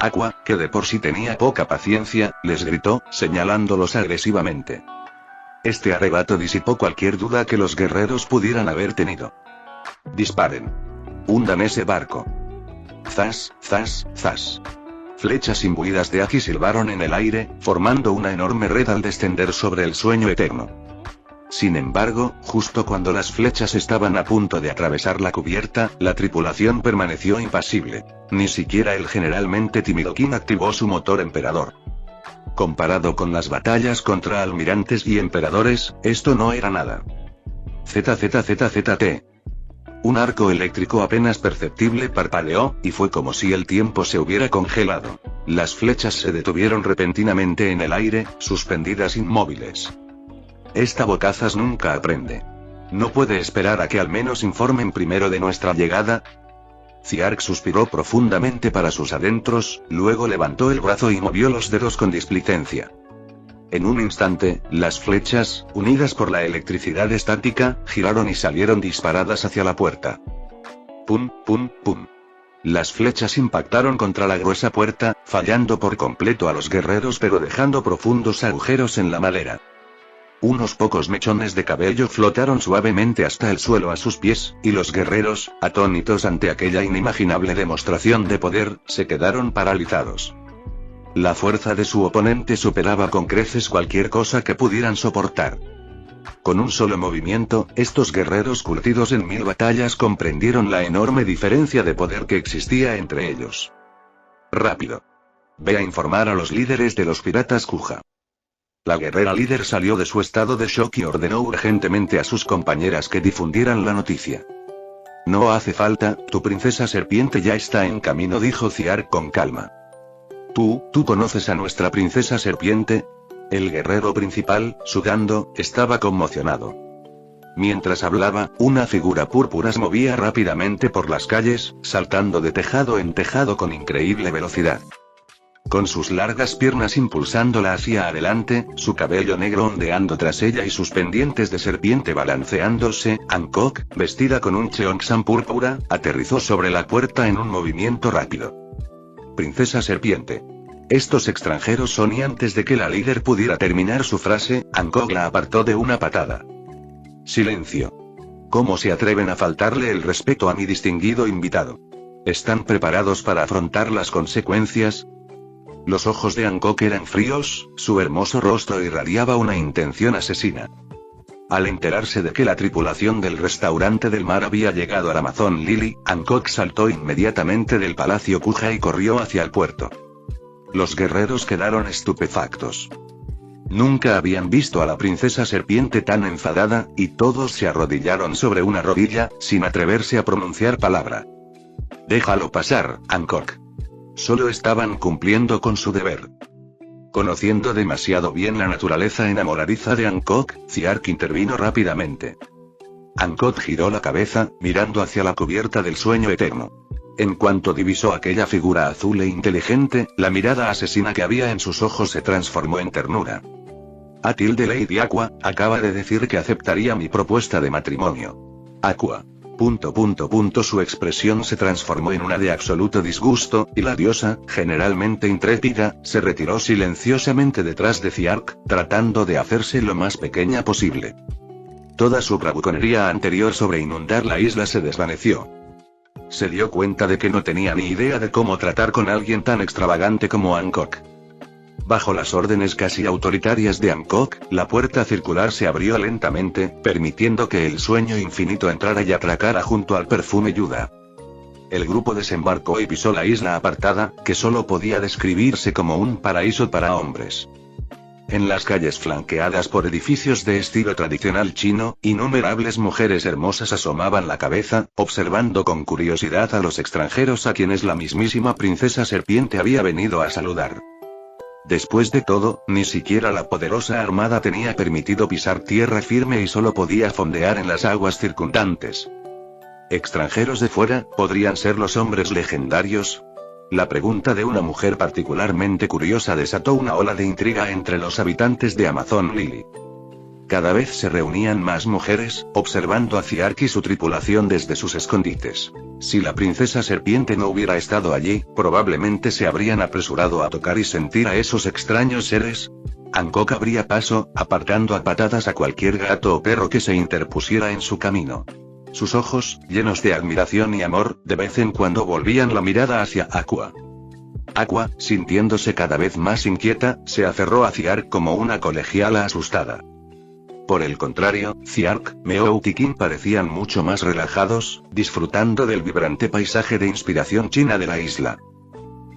Aqua, que de por sí tenía poca paciencia, les gritó, señalándolos agresivamente. Este arrebato disipó cualquier duda que los guerreros pudieran haber tenido. Disparen. Hundan ese barco. Zas, zas, zas. Flechas imbuidas de Aki silbaron en el aire, formando una enorme red al descender sobre el sueño eterno. Sin embargo, justo cuando las flechas estaban a punto de atravesar la cubierta, la tripulación permaneció impasible. Ni siquiera el generalmente tímido King activó su motor emperador. Comparado con las batallas contra almirantes y emperadores, esto no era nada. ZZZZT. Un arco eléctrico apenas perceptible parpadeó, y fue como si el tiempo se hubiera congelado. Las flechas se detuvieron repentinamente en el aire, suspendidas inmóviles. Esta bocazas nunca aprende. ¿No puede esperar a que al menos informen primero de nuestra llegada? Ziark suspiró profundamente para sus adentros, luego levantó el brazo y movió los dedos con displicencia. En un instante, las flechas, unidas por la electricidad estática, giraron y salieron disparadas hacia la puerta. Pum, pum, pum. Las flechas impactaron contra la gruesa puerta, fallando por completo a los guerreros pero dejando profundos agujeros en la madera. Unos pocos mechones de cabello flotaron suavemente hasta el suelo a sus pies, y los guerreros, atónitos ante aquella inimaginable demostración de poder, se quedaron paralizados. La fuerza de su oponente superaba con creces cualquier cosa que pudieran soportar. Con un solo movimiento, estos guerreros curtidos en 1000 batallas comprendieron la enorme diferencia de poder que existía entre ellos. Rápido. Ve a informar a los líderes de los piratas Kuja. La guerrera líder salió de su estado de shock y ordenó urgentemente a sus compañeras que difundieran la noticia. No hace falta, tu princesa serpiente ya está en camino, dijo Ziark con calma. ¿Tú conoces a nuestra princesa serpiente? El guerrero principal, sudando, estaba conmocionado. Mientras hablaba, una figura púrpura se movía rápidamente por las calles, saltando de tejado en tejado con increíble velocidad. Con sus largas piernas impulsándola hacia adelante, su cabello negro ondeando tras ella y sus pendientes de serpiente balanceándose, Hancock, vestida con un cheongsam púrpura, aterrizó sobre la puerta en un movimiento rápido. Princesa serpiente. Estos extranjeros son, y antes de que la líder pudiera terminar su frase, Hancock la apartó de una patada. Silencio. ¿Cómo se atreven a faltarle el respeto a mi distinguido invitado? ¿Están preparados para afrontar las consecuencias? Los ojos de Hancock eran fríos, su hermoso rostro irradiaba una intención asesina. Al enterarse de que la tripulación del restaurante del mar había llegado al Amazon Lily, Hancock saltó inmediatamente del palacio Kuja y corrió hacia el puerto. Los guerreros quedaron estupefactos. Nunca habían visto a la princesa serpiente tan enfadada, y todos se arrodillaron sobre una rodilla, sin atreverse a pronunciar palabra. Déjalo pasar, Hancock. Solo estaban cumpliendo con su deber. Conociendo demasiado bien la naturaleza enamoradiza de Hancock, Ziark intervino rápidamente. Hancock giró la cabeza, mirando hacia la cubierta del sueño eterno. En cuanto divisó aquella figura azul e inteligente, la mirada asesina que había en sus ojos se transformó en ternura. Lady Aqua, acaba de decir que aceptaría mi propuesta de matrimonio. Aqua. Su expresión se transformó en una de absoluto disgusto, y la diosa, generalmente intrépida, se retiró silenciosamente detrás de Ziark, tratando de hacerse lo más pequeña posible. Toda su bravuconería anterior sobre inundar la isla se desvaneció. se dio cuenta de que no tenía ni idea de cómo tratar con alguien tan extravagante como Hancock. Bajo las órdenes casi autoritarias de Hancock, la puerta circular se abrió lentamente, permitiendo que el sueño infinito entrara y atracara junto al perfume Yuda. El grupo desembarcó y pisó la isla apartada, que solo podía describirse como un paraíso para hombres. En las calles flanqueadas por edificios de estilo tradicional chino, innumerables mujeres hermosas asomaban la cabeza, observando con curiosidad a los extranjeros a quienes la mismísima princesa serpiente había venido a saludar. Después de todo, ni siquiera la poderosa armada tenía permitido pisar tierra firme y solo podía fondear en las aguas circundantes. ¿Extranjeros de fuera, podrían ser los hombres legendarios? La pregunta de una mujer particularmente curiosa desató una ola de intriga entre los habitantes de Amazon Lily. Cada vez se reunían más mujeres, observando a Ziark y su tripulación desde sus escondites. Si la princesa serpiente no hubiera estado allí, probablemente se habrían apresurado a tocar y sentir a esos extraños seres. Hancock abría paso, apartando a patadas a cualquier gato o perro que se interpusiera en su camino. Sus ojos, llenos de admiración y amor, de vez en cuando volvían la mirada hacia Aqua. Aqua, sintiéndose cada vez más inquieta, se aferró a Ziark como una colegiala asustada. Por el contrario, Ziark, Meow y Kim parecían mucho más relajados, disfrutando del vibrante paisaje de inspiración china de la isla.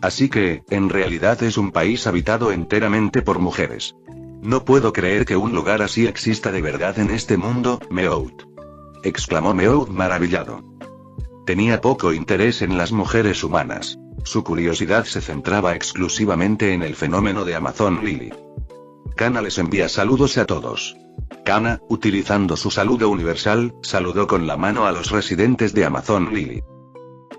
Así que, en realidad es un país habitado enteramente por mujeres. No puedo creer que un lugar así exista de verdad en este mundo, Meow, exclamó Meow maravillado. Tenía poco interés en las mujeres humanas. Su curiosidad se centraba exclusivamente en el fenómeno de Amazon Lily. Kana les envía saludos a todos. Kana, utilizando su saludo universal, saludó con la mano a los residentes de Amazon Lily.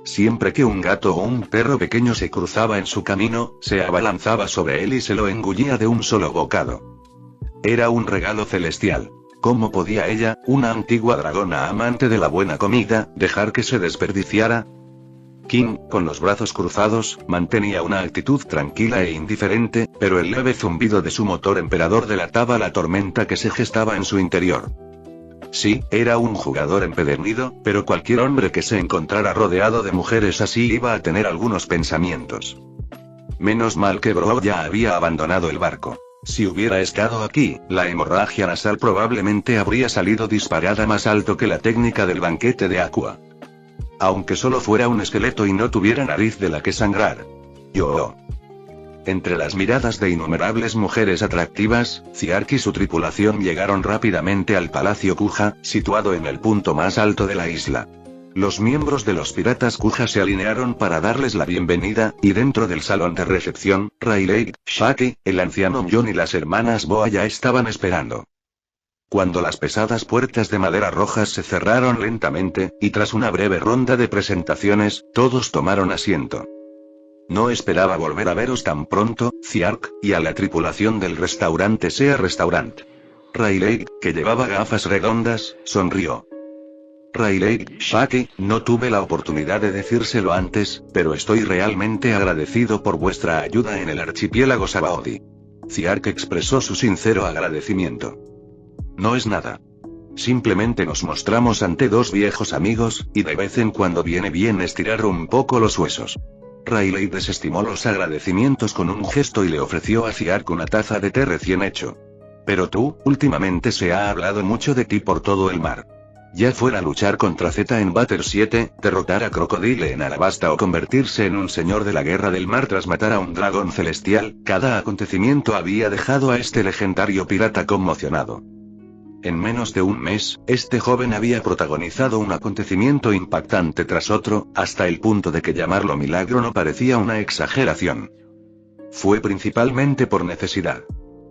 Siempre que un gato o un perro pequeño se cruzaba en su camino, se abalanzaba sobre él y se lo engullía de un solo bocado. Era un regalo celestial. ¿Cómo podía ella, una antigua dragona amante de la buena comida, dejar que se desperdiciara? Kim, con los brazos cruzados, mantenía una actitud tranquila e indiferente, pero el leve zumbido de su motor emperador delataba la tormenta que se gestaba en su interior. Sí, era un jugador empedernido, pero cualquier hombre que se encontrara rodeado de mujeres así iba a tener algunos pensamientos. Menos mal que Bro ya había abandonado el barco. Si hubiera estado aquí, la hemorragia nasal probablemente habría salido disparada más alto que la técnica del banquete de Aqua. Aunque solo fuera un esqueleto y no tuviera nariz de la que sangrar. Yo. Entre las miradas de innumerables mujeres atractivas, Ziark y su tripulación llegaron rápidamente al Palacio Kuja, situado en el punto más alto de la isla. Los miembros de los piratas Kuja se alinearon para darles la bienvenida, y dentro del salón de recepción, Riley, Shaki, el anciano John y las hermanas Boa ya estaban esperando. Cuando las pesadas puertas de madera rojas se cerraron lentamente, y tras una breve ronda de presentaciones, todos tomaron asiento. No esperaba volver a veros tan pronto, Ziark, y a la tripulación del restaurante Sea Restaurant. Riley, que llevaba gafas redondas, sonrió. Riley, Shaki, no tuve la oportunidad de decírselo antes, pero estoy realmente agradecido por vuestra ayuda en el archipiélago Sabaody. Ziark expresó su sincero agradecimiento. No es nada. Simplemente nos mostramos ante dos viejos amigos, y de vez en cuando viene bien estirar un poco los huesos. Riley desestimó los agradecimientos con un gesto y le ofreció a Ziark una taza de té recién hecho. Pero tú, últimamente se ha hablado mucho de ti por todo el mar. Ya fuera luchar contra Z en Batter 7, derrotar a Crocodile en Alabasta o convertirse en un señor de la guerra del mar tras matar a un dragón celestial, cada acontecimiento había dejado a este legendario pirata conmocionado. En menos de un mes, este joven había protagonizado un acontecimiento impactante tras otro, hasta el punto de que llamarlo milagro no parecía una exageración. Fue principalmente por necesidad.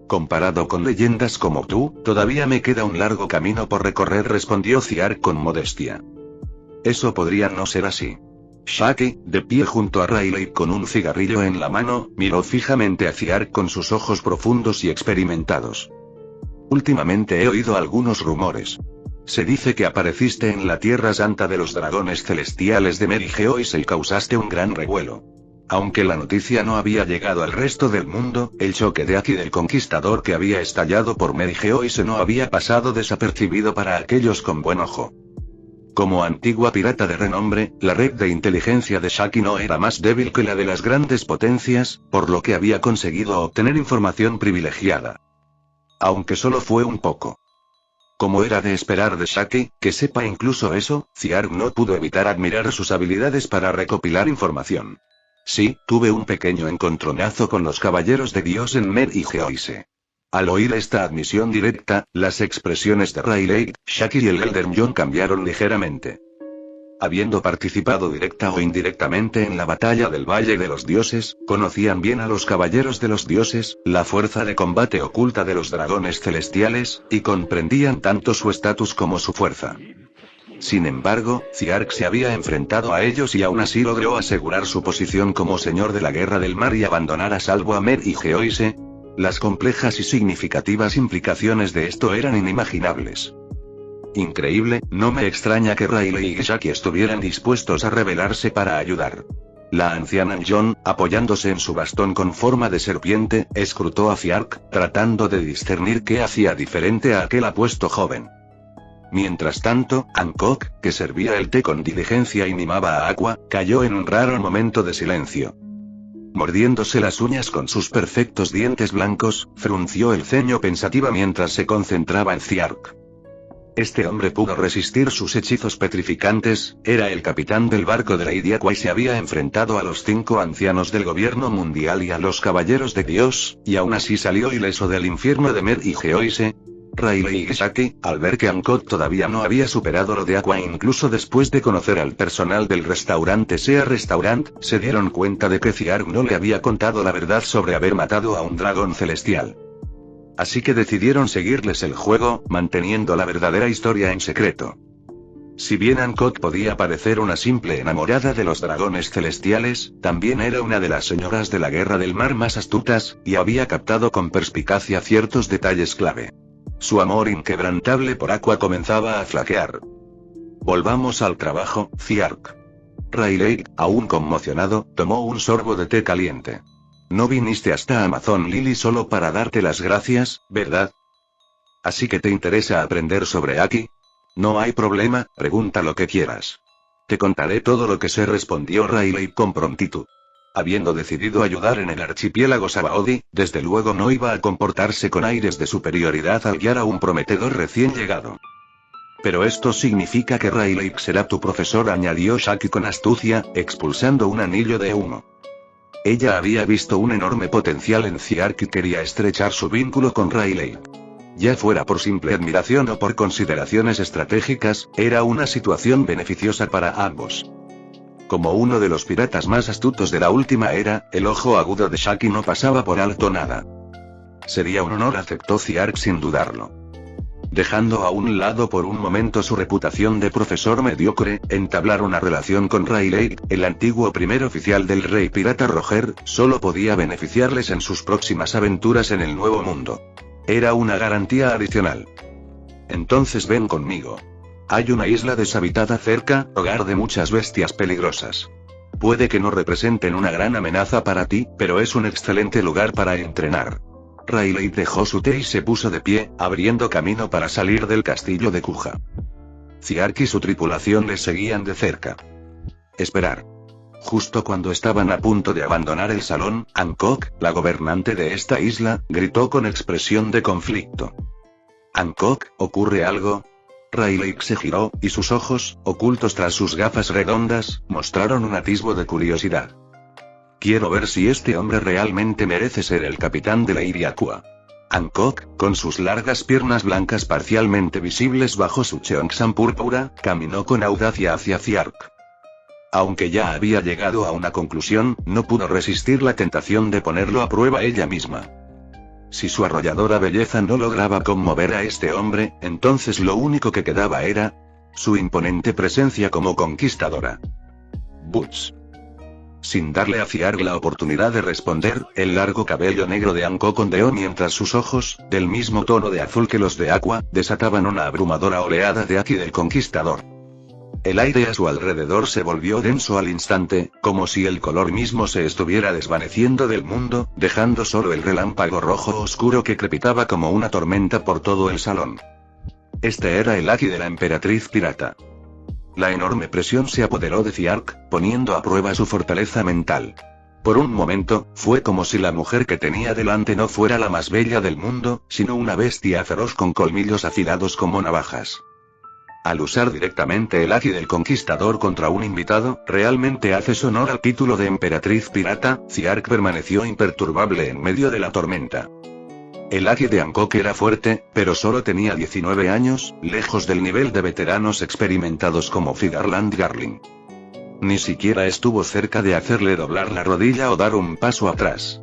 Comparado con leyendas como tú, todavía me queda un largo camino por recorrer, respondió Ziark con modestia. Eso podría no ser así. Shaki, de pie junto a Riley con un cigarrillo en la mano, miró fijamente a Ziark con sus ojos profundos y experimentados. Últimamente he oído algunos rumores. Se dice que apareciste en la Tierra Santa de los Dragones Celestiales de Merigeois y causaste un gran revuelo. Aunque la noticia no había llegado al resto del mundo, el choque de Aki del Conquistador que había estallado por Merigeois no había pasado desapercibido para aquellos con buen ojo. Como antigua pirata de renombre, la red de inteligencia de Shaki no era más débil que la de las grandes potencias, por lo que había conseguido obtener información privilegiada. Aunque solo fue un poco. Como era de esperar de Shaki, que sepa incluso eso, Ziark no pudo evitar admirar sus habilidades para recopilar información. Sí, tuve un pequeño encontronazo con los caballeros de Dios en Mer y Geoise. Al oír esta admisión directa, las expresiones de Rayleigh, Shaki y el Elder John cambiaron ligeramente. Habiendo participado directa o indirectamente en la batalla del Valle de los Dioses, conocían bien a los caballeros de los dioses, la fuerza de combate oculta de los dragones celestiales, y comprendían tanto su estatus como su fuerza. Sin embargo, Ziark se había enfrentado a ellos y aún así logró asegurar su posición como señor de la Guerra del Mar y abandonar a salvo a Mer y Geoise. Las complejas y significativas implicaciones de esto eran inimaginables. Increíble, no me extraña que Rayleigh y Shaki estuvieran dispuestos a rebelarse para ayudar. La anciana John, apoyándose en su bastón con forma de serpiente, escrutó a Ziark, tratando de discernir qué hacía diferente a aquel apuesto joven. Mientras tanto, Hancock, que servía el té con diligencia y mimaba a Aqua, cayó en un raro momento de silencio. Mordiéndose las uñas con sus perfectos dientes blancos, frunció el ceño pensativa mientras se concentraba en Ziark. Este hombre pudo resistir sus hechizos petrificantes, era el capitán del barco de Lady Aqua y se había enfrentado a los 5 ancianos del gobierno mundial y a los caballeros de Dios, y aún así salió ileso del infierno de Mer y Geoise. Rayleigh y Shaki, al ver que Hancock todavía no había superado lo de Aqua incluso después de conocer al personal del restaurante Sea Restaurant, se dieron cuenta de que Ziark no le había contado la verdad sobre haber matado a un dragón celestial. Así que decidieron seguirles el juego, manteniendo la verdadera historia en secreto. Si bien Hancock podía parecer una simple enamorada de los dragones celestiales, también era una de las señoras de la Guerra del Mar más astutas, y había captado con perspicacia ciertos detalles clave. Su amor inquebrantable por Aqua comenzaba a flaquear. Volvamos al trabajo, Ziark. Rayleigh, aún conmocionado, tomó un sorbo de té caliente. No viniste hasta Amazon Lily solo para darte las gracias, ¿verdad? Así que te interesa aprender sobre Aki. No hay problema, pregunta lo que quieras. Te contaré todo lo que sé, respondió Rayleigh con prontitud. Habiendo decidido ayudar en el archipiélago Sabaody, desde luego no iba a comportarse con aires de superioridad al guiar a un prometedor recién llegado. Pero esto significa que Rayleigh será tu profesor, añadió Shaki con astucia, expulsando un anillo de humo. Ella había visto un enorme potencial en Ziark y quería estrechar su vínculo con Rayleigh. Ya fuera por simple admiración o por consideraciones estratégicas, era una situación beneficiosa para ambos. Como uno de los piratas más astutos de la última era, el ojo agudo de Shaki no pasaba por alto nada. Sería un honor, aceptó Ziark sin dudarlo. Dejando a un lado por un momento su reputación de profesor mediocre, entablar una relación con Rayleigh, el antiguo primer oficial del rey pirata Roger, solo podía beneficiarles en sus próximas aventuras en el Nuevo Mundo. Era una garantía adicional. Entonces ven conmigo. Hay una isla deshabitada cerca, hogar de muchas bestias peligrosas. Puede que no representen una gran amenaza para ti, pero es un excelente lugar para entrenar. Rayleigh dejó su té y se puso de pie, abriendo camino para salir del castillo de Kuja. Ziark y su tripulación les seguían de cerca. Esperar. Justo cuando estaban a punto de abandonar el salón, Hancock, la gobernante de esta isla, gritó con expresión de conflicto. «Hancock, ¿ocurre algo?» Rayleigh se giró, y sus ojos, ocultos tras sus gafas redondas, mostraron un atisbo de curiosidad. «Quiero ver si este hombre realmente merece ser el capitán de Lady Aqua». Hancock, con sus largas piernas blancas parcialmente visibles bajo su cheongsam púrpura, caminó con audacia hacia Ziark. Aunque ya había llegado a una conclusión, no pudo resistir la tentación de ponerlo a prueba ella misma. Si su arrolladora belleza no lograba conmover a este hombre, entonces lo único que quedaba era su imponente presencia como conquistadora. Butch. Sin darle a Ziark la oportunidad de responder, el largo cabello negro de Hancock ondeó mientras sus ojos, del mismo tono de azul que los de Aqua, desataban una abrumadora oleada de Aki del conquistador. El aire a su alrededor se volvió denso al instante, como si el color mismo se estuviera desvaneciendo del mundo, dejando solo el relámpago rojo oscuro que crepitaba como una tormenta por todo el salón. Este era el Aki de la emperatriz pirata. La enorme presión se apoderó de Ziark, poniendo a prueba su fortaleza mental. Por un momento, fue como si la mujer que tenía delante no fuera la más bella del mundo, sino una bestia feroz con colmillos afilados como navajas. Al usar directamente el haki del conquistador contra un invitado, realmente haces honor al título de emperatriz pirata. Ziark permaneció imperturbable en medio de la tormenta. El haki de Hancock era fuerte, pero solo tenía 19 años, lejos del nivel de veteranos experimentados como Figarland Garling. Ni siquiera estuvo cerca de hacerle doblar la rodilla o dar un paso atrás.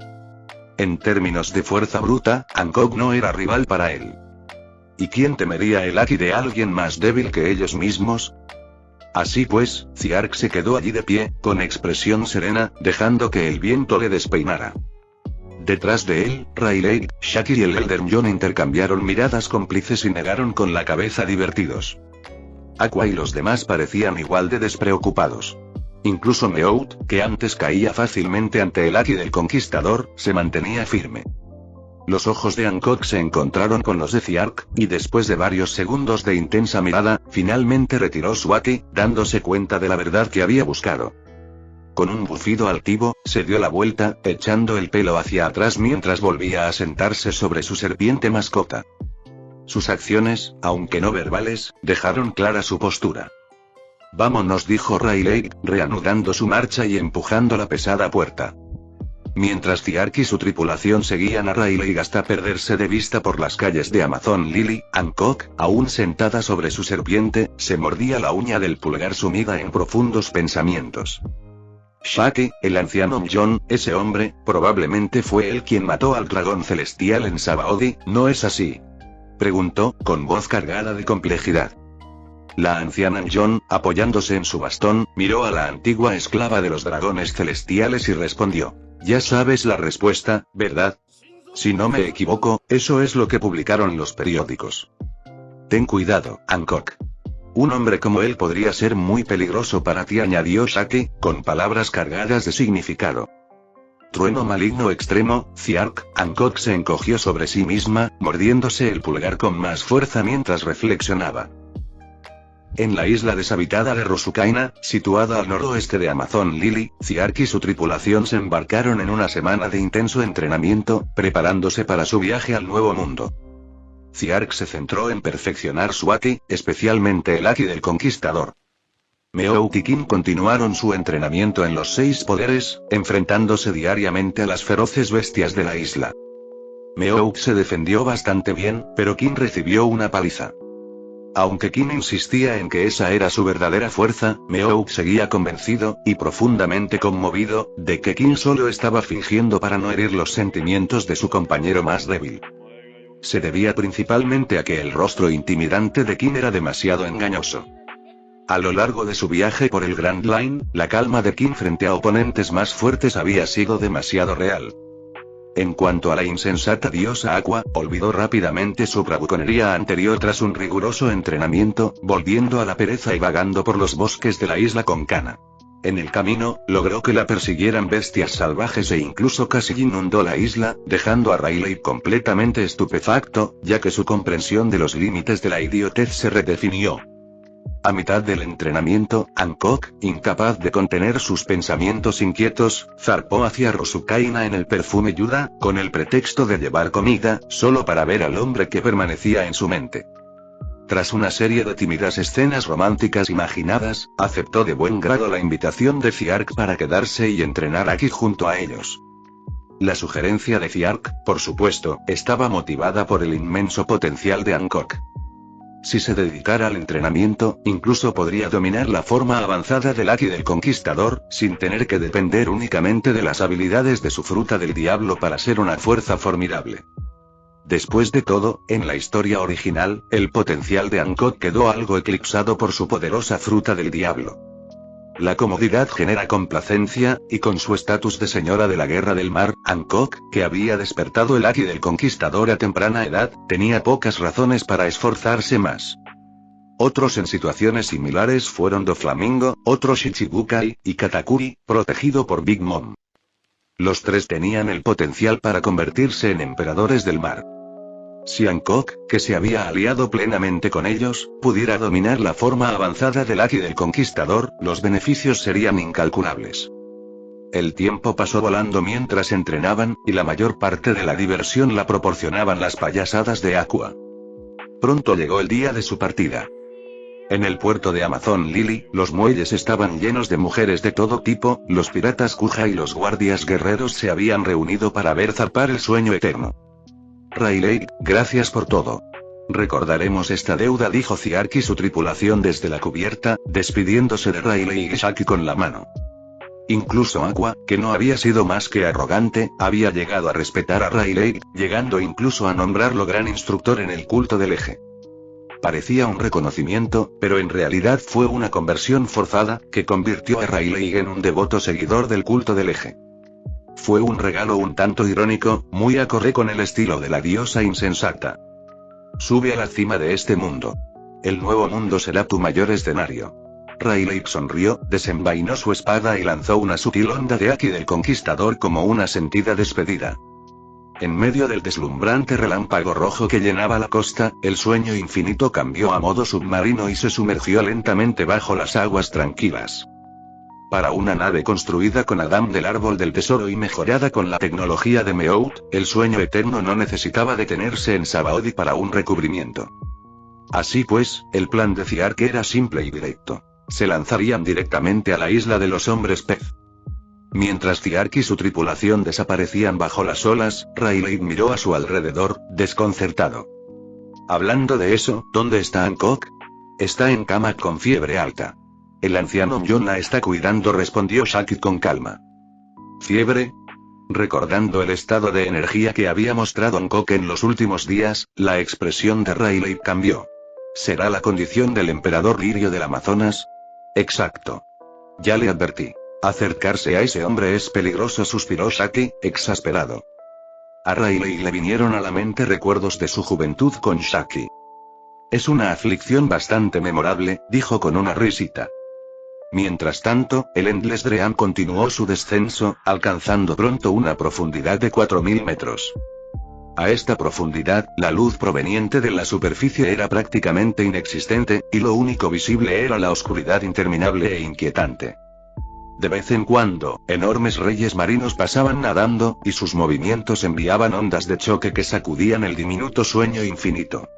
En términos de fuerza bruta, Hancock no era rival para él. ¿Y quién temería el haki de alguien más débil que ellos mismos? Así pues, Ziark se quedó allí de pie, con expresión serena, dejando que el viento le despeinara. Detrás de él, Rayleigh, Shaki y el Elder John intercambiaron miradas cómplices y negaron con la cabeza divertidos. Aqua y los demás parecían igual de despreocupados. Incluso Meowth, que antes caía fácilmente ante el haki del conquistador, se mantenía firme. Los ojos de Hancock se encontraron con los de Ziark, y después de varios segundos de intensa mirada, finalmente retiró su haki, dándose cuenta de la verdad que había buscado. Con un bufido altivo, se dio la vuelta, echando el pelo hacia atrás mientras volvía a sentarse sobre su serpiente mascota. Sus acciones, aunque no verbales, dejaron clara su postura. «Vámonos», dijo Rayleigh, reanudando su marcha y empujando la pesada puerta. Mientras Ziark y su tripulación seguían a Rayleigh hasta perderse de vista por las calles de Amazon Lily, Hancock, aún sentada sobre su serpiente, se mordía la uña del pulgar sumida en profundos pensamientos. Shaki, el anciano John, ese hombre, probablemente fue él quien mató al dragón celestial en Sabaody, ¿no es así?, preguntó, con voz cargada de complejidad. La anciana John, apoyándose en su bastón, miró a la antigua esclava de los dragones celestiales y respondió: «Ya sabes la respuesta, ¿verdad? Si no me equivoco, eso es lo que publicaron los periódicos». «Ten cuidado, Hancock. Un hombre como él podría ser muy peligroso para ti», añadió Shaki, con palabras cargadas de significado. Trueno maligno extremo. Ziark. Hancock se encogió sobre sí misma, mordiéndose el pulgar con más fuerza mientras reflexionaba. En la isla deshabitada de Rusukaina, situada al noroeste de Amazon Lily, Ziark y su tripulación se embarcaron en una semana de intenso entrenamiento, preparándose para su viaje al Nuevo Mundo. Ziark se centró en perfeccionar su haki, especialmente el haki del conquistador. Meowth y Kim continuaron su entrenamiento en los 6 poderes, enfrentándose diariamente a las feroces bestias de la isla. Meowth se defendió bastante bien, pero Kim recibió una paliza. Aunque Kim insistía en que esa era su verdadera fuerza, Meowth seguía convencido, y profundamente conmovido, de que Kim solo estaba fingiendo para no herir los sentimientos de su compañero más débil. Se debía principalmente a que el rostro intimidante de Kim era demasiado engañoso. A lo largo de su viaje por el Grand Line, la calma de Kim frente a oponentes más fuertes había sido demasiado real. En cuanto a la insensata diosa Aqua, olvidó rápidamente su bravuconería anterior tras un riguroso entrenamiento, volviendo a la pereza y vagando por los bosques de la isla con Kana. En el camino, logró que la persiguieran bestias salvajes e incluso casi inundó la isla, dejando a Rayleigh completamente estupefacto, ya que su comprensión de los límites de la idiotez se redefinió. A mitad del entrenamiento, Hancock, incapaz de contener sus pensamientos inquietos, zarpó hacia Rusukaina en el perfume Yuda, con el pretexto de llevar comida, solo para ver al hombre que permanecía en su mente. Tras una serie de tímidas escenas románticas imaginadas, aceptó de buen grado la invitación de Ziark para quedarse y entrenar aquí junto a ellos. La sugerencia de Ziark, por supuesto, estaba motivada por el inmenso potencial de Hancock. Si se dedicara al entrenamiento, incluso podría dominar la forma avanzada del haki del conquistador, sin tener que depender únicamente de las habilidades de su fruta del diablo para ser una fuerza formidable. Después de todo, en la historia original, el potencial de Hancock quedó algo eclipsado por su poderosa fruta del diablo. La comodidad genera complacencia, y con su estatus de señora de la guerra del mar, Hancock, que había despertado el haki del conquistador a temprana edad, tenía pocas razones para esforzarse más. Otros en situaciones similares fueron Doflamingo, otro Shichibukai, y Katakuri, protegido por Big Mom. Los tres tenían el potencial para convertirse en emperadores del mar. Si Hancock, que se había aliado plenamente con ellos, pudiera dominar la forma avanzada del Aki del Conquistador, los beneficios serían incalculables. El tiempo pasó volando mientras entrenaban, y la mayor parte de la diversión la proporcionaban las payasadas de Aqua. Pronto llegó el día de su partida. En el puerto de Amazon Lily, los muelles estaban llenos de mujeres de todo tipo, los piratas Kuja y los guardias guerreros se habían reunido para ver zarpar el sueño eterno. Rayleigh, gracias por todo. Recordaremos esta deuda, dijo Ziark y su tripulación desde la cubierta, despidiéndose de Rayleigh y Shaki con la mano. Incluso Aqua, que no había sido más que arrogante, había llegado a respetar a Rayleigh, llegando incluso a nombrarlo gran instructor en el culto del eje. Parecía un reconocimiento, pero en realidad fue una conversión forzada, que convirtió a Rayleigh en un devoto seguidor del culto del eje. Fue un regalo un tanto irónico, muy acorde con el estilo de la diosa insensata. Sube a la cima de este mundo. El nuevo mundo será tu mayor escenario. Rayleigh sonrió, desenvainó su espada y lanzó una sutil onda de Aki del Conquistador como una sentida despedida. En medio del deslumbrante relámpago rojo que llenaba la costa, el sueño infinito cambió a modo submarino y se sumergió lentamente bajo las aguas tranquilas. Para una nave construida con Adam del Árbol del Tesoro y mejorada con la tecnología de Meout, el sueño eterno no necesitaba detenerse en Sabaody para un recubrimiento. Así pues, el plan de Ziark era simple y directo. Se lanzarían directamente a la isla de los hombres pez. Mientras Ziark y su tripulación desaparecían bajo las olas, Rayleigh miró a su alrededor, desconcertado. Hablando de eso, ¿dónde está Hancock? Está en cama con fiebre alta. El anciano John la está cuidando, respondió Shaki con calma. ¿Fiebre? Recordando el estado de energía que había mostrado Hancock en los últimos días, la expresión de Rayleigh cambió. ¿Será la condición del emperador lirio del Amazonas? Exacto. Ya le advertí. Acercarse a ese hombre es peligroso, suspiró Shaki, exasperado. A Rayleigh le vinieron a la mente recuerdos de su juventud con Shaki. Es una aflicción bastante memorable, dijo con una risita. Mientras tanto, el Endless Dream continuó su descenso, alcanzando pronto una profundidad de 4000 metros. A esta profundidad, la luz proveniente de la superficie era prácticamente inexistente, y lo único visible era la oscuridad interminable e inquietante. De vez en cuando, enormes reyes marinos pasaban nadando, y sus movimientos enviaban ondas de choque que sacudían el diminuto sueño infinito.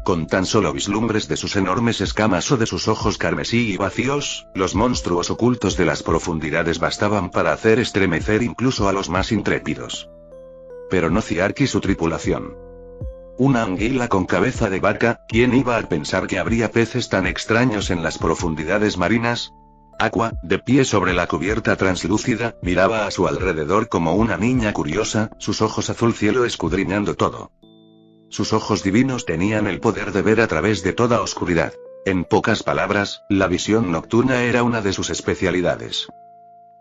Con tan solo vislumbres de sus enormes escamas o de sus ojos carmesí y vacíos, los monstruos ocultos de las profundidades bastaban para hacer estremecer incluso a los más intrépidos. Pero no Ziark y su tripulación. Una anguila con cabeza de vaca, ¿quién iba a pensar que habría peces tan extraños en las profundidades marinas? Aqua, de pie sobre la cubierta translúcida, miraba a su alrededor como una niña curiosa, sus ojos azul cielo escudriñando todo. Sus ojos divinos tenían el poder de ver a través de toda oscuridad. En pocas palabras, la visión nocturna era una de sus especialidades.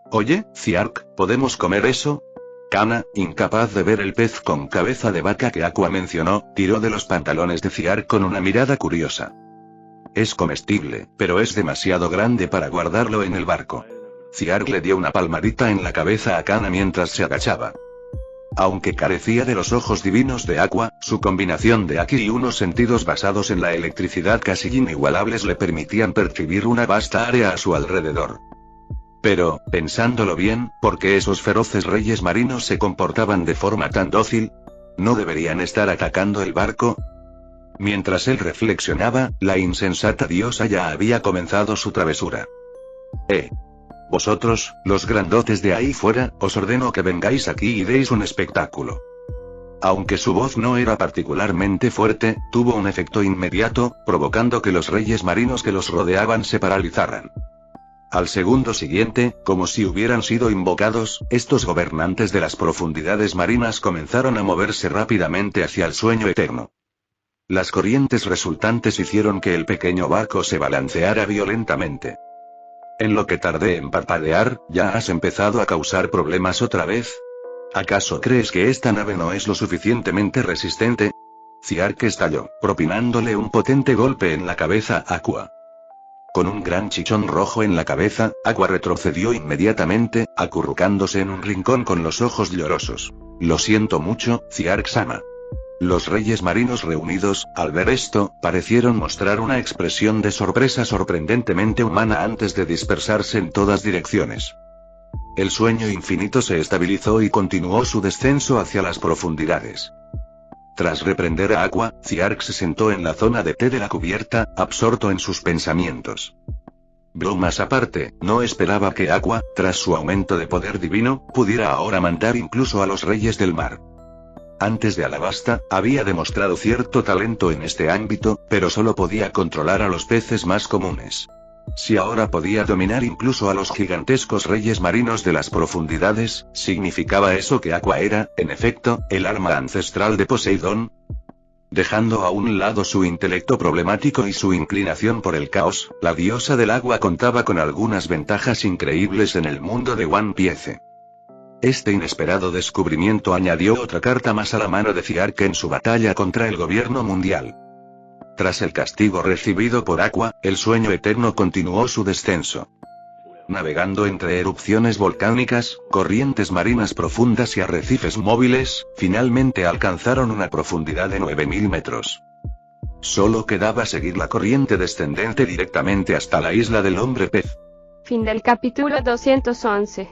Oye, Ziark, ¿podemos comer eso? Kana, incapaz de ver el pez con cabeza de vaca que Aqua mencionó, tiró de los pantalones de Ziark con una mirada curiosa. Es comestible, pero es demasiado grande para guardarlo en el barco. Ziark le dio una palmadita en la cabeza a Kana mientras se agachaba. Aunque carecía de los ojos divinos de Aqua, su combinación de Aki y unos sentidos basados en la electricidad casi inigualables le permitían percibir una vasta área a su alrededor. Pero, pensándolo bien, ¿por qué esos feroces reyes marinos se comportaban de forma tan dócil? ¿No deberían estar atacando el barco? Mientras él reflexionaba, la insensata diosa ya había comenzado su travesura. Vosotros, los grandotes de ahí fuera, os ordeno que vengáis aquí y deis un espectáculo. Aunque su voz no era particularmente fuerte, tuvo un efecto inmediato, provocando que los reyes marinos que los rodeaban se paralizaran. Al segundo siguiente, como si hubieran sido invocados, estos gobernantes de las profundidades marinas comenzaron a moverse rápidamente hacia el sueño eterno. Las corrientes resultantes hicieron que el pequeño barco se balanceara violentamente. En lo que tardé en parpadear, ¿ya has empezado a causar problemas otra vez? ¿Acaso crees que esta nave no es lo suficientemente resistente? Ziark estalló, propinándole un potente golpe en la cabeza a Aqua. Con un gran chichón rojo en la cabeza, Aqua retrocedió inmediatamente, acurrucándose en un rincón con los ojos llorosos. Lo siento mucho, Ziark-sama. Los reyes marinos reunidos, al ver esto, parecieron mostrar una expresión de sorpresa sorprendentemente humana antes de dispersarse en todas direcciones. El sueño infinito se estabilizó y continuó su descenso hacia las profundidades. Tras reprender a Aqua, Ziark se sentó en la zona de té de la cubierta, absorto en sus pensamientos. Bromas aparte, no esperaba que Aqua, tras su aumento de poder divino, pudiera ahora mandar incluso a los reyes del mar. Antes de Alabasta, había demostrado cierto talento en este ámbito, pero solo podía controlar a los peces más comunes. Si ahora podía dominar incluso a los gigantescos reyes marinos de las profundidades, ¿significaba eso que Aqua era, en efecto, el arma ancestral de Poseidón? Dejando a un lado su intelecto problemático y su inclinación por el caos, la diosa del agua contaba con algunas ventajas increíbles en el mundo de One Piece. Este inesperado descubrimiento añadió otra carta más a la mano de Ziark en su batalla contra el gobierno mundial. Tras el castigo recibido por Aqua, el sueño eterno continuó su descenso. Navegando entre erupciones volcánicas, corrientes marinas profundas y arrecifes móviles, finalmente alcanzaron una profundidad de 9000 metros. Solo quedaba seguir la corriente descendente directamente hasta la isla del hombre pez. Fin del capítulo 211.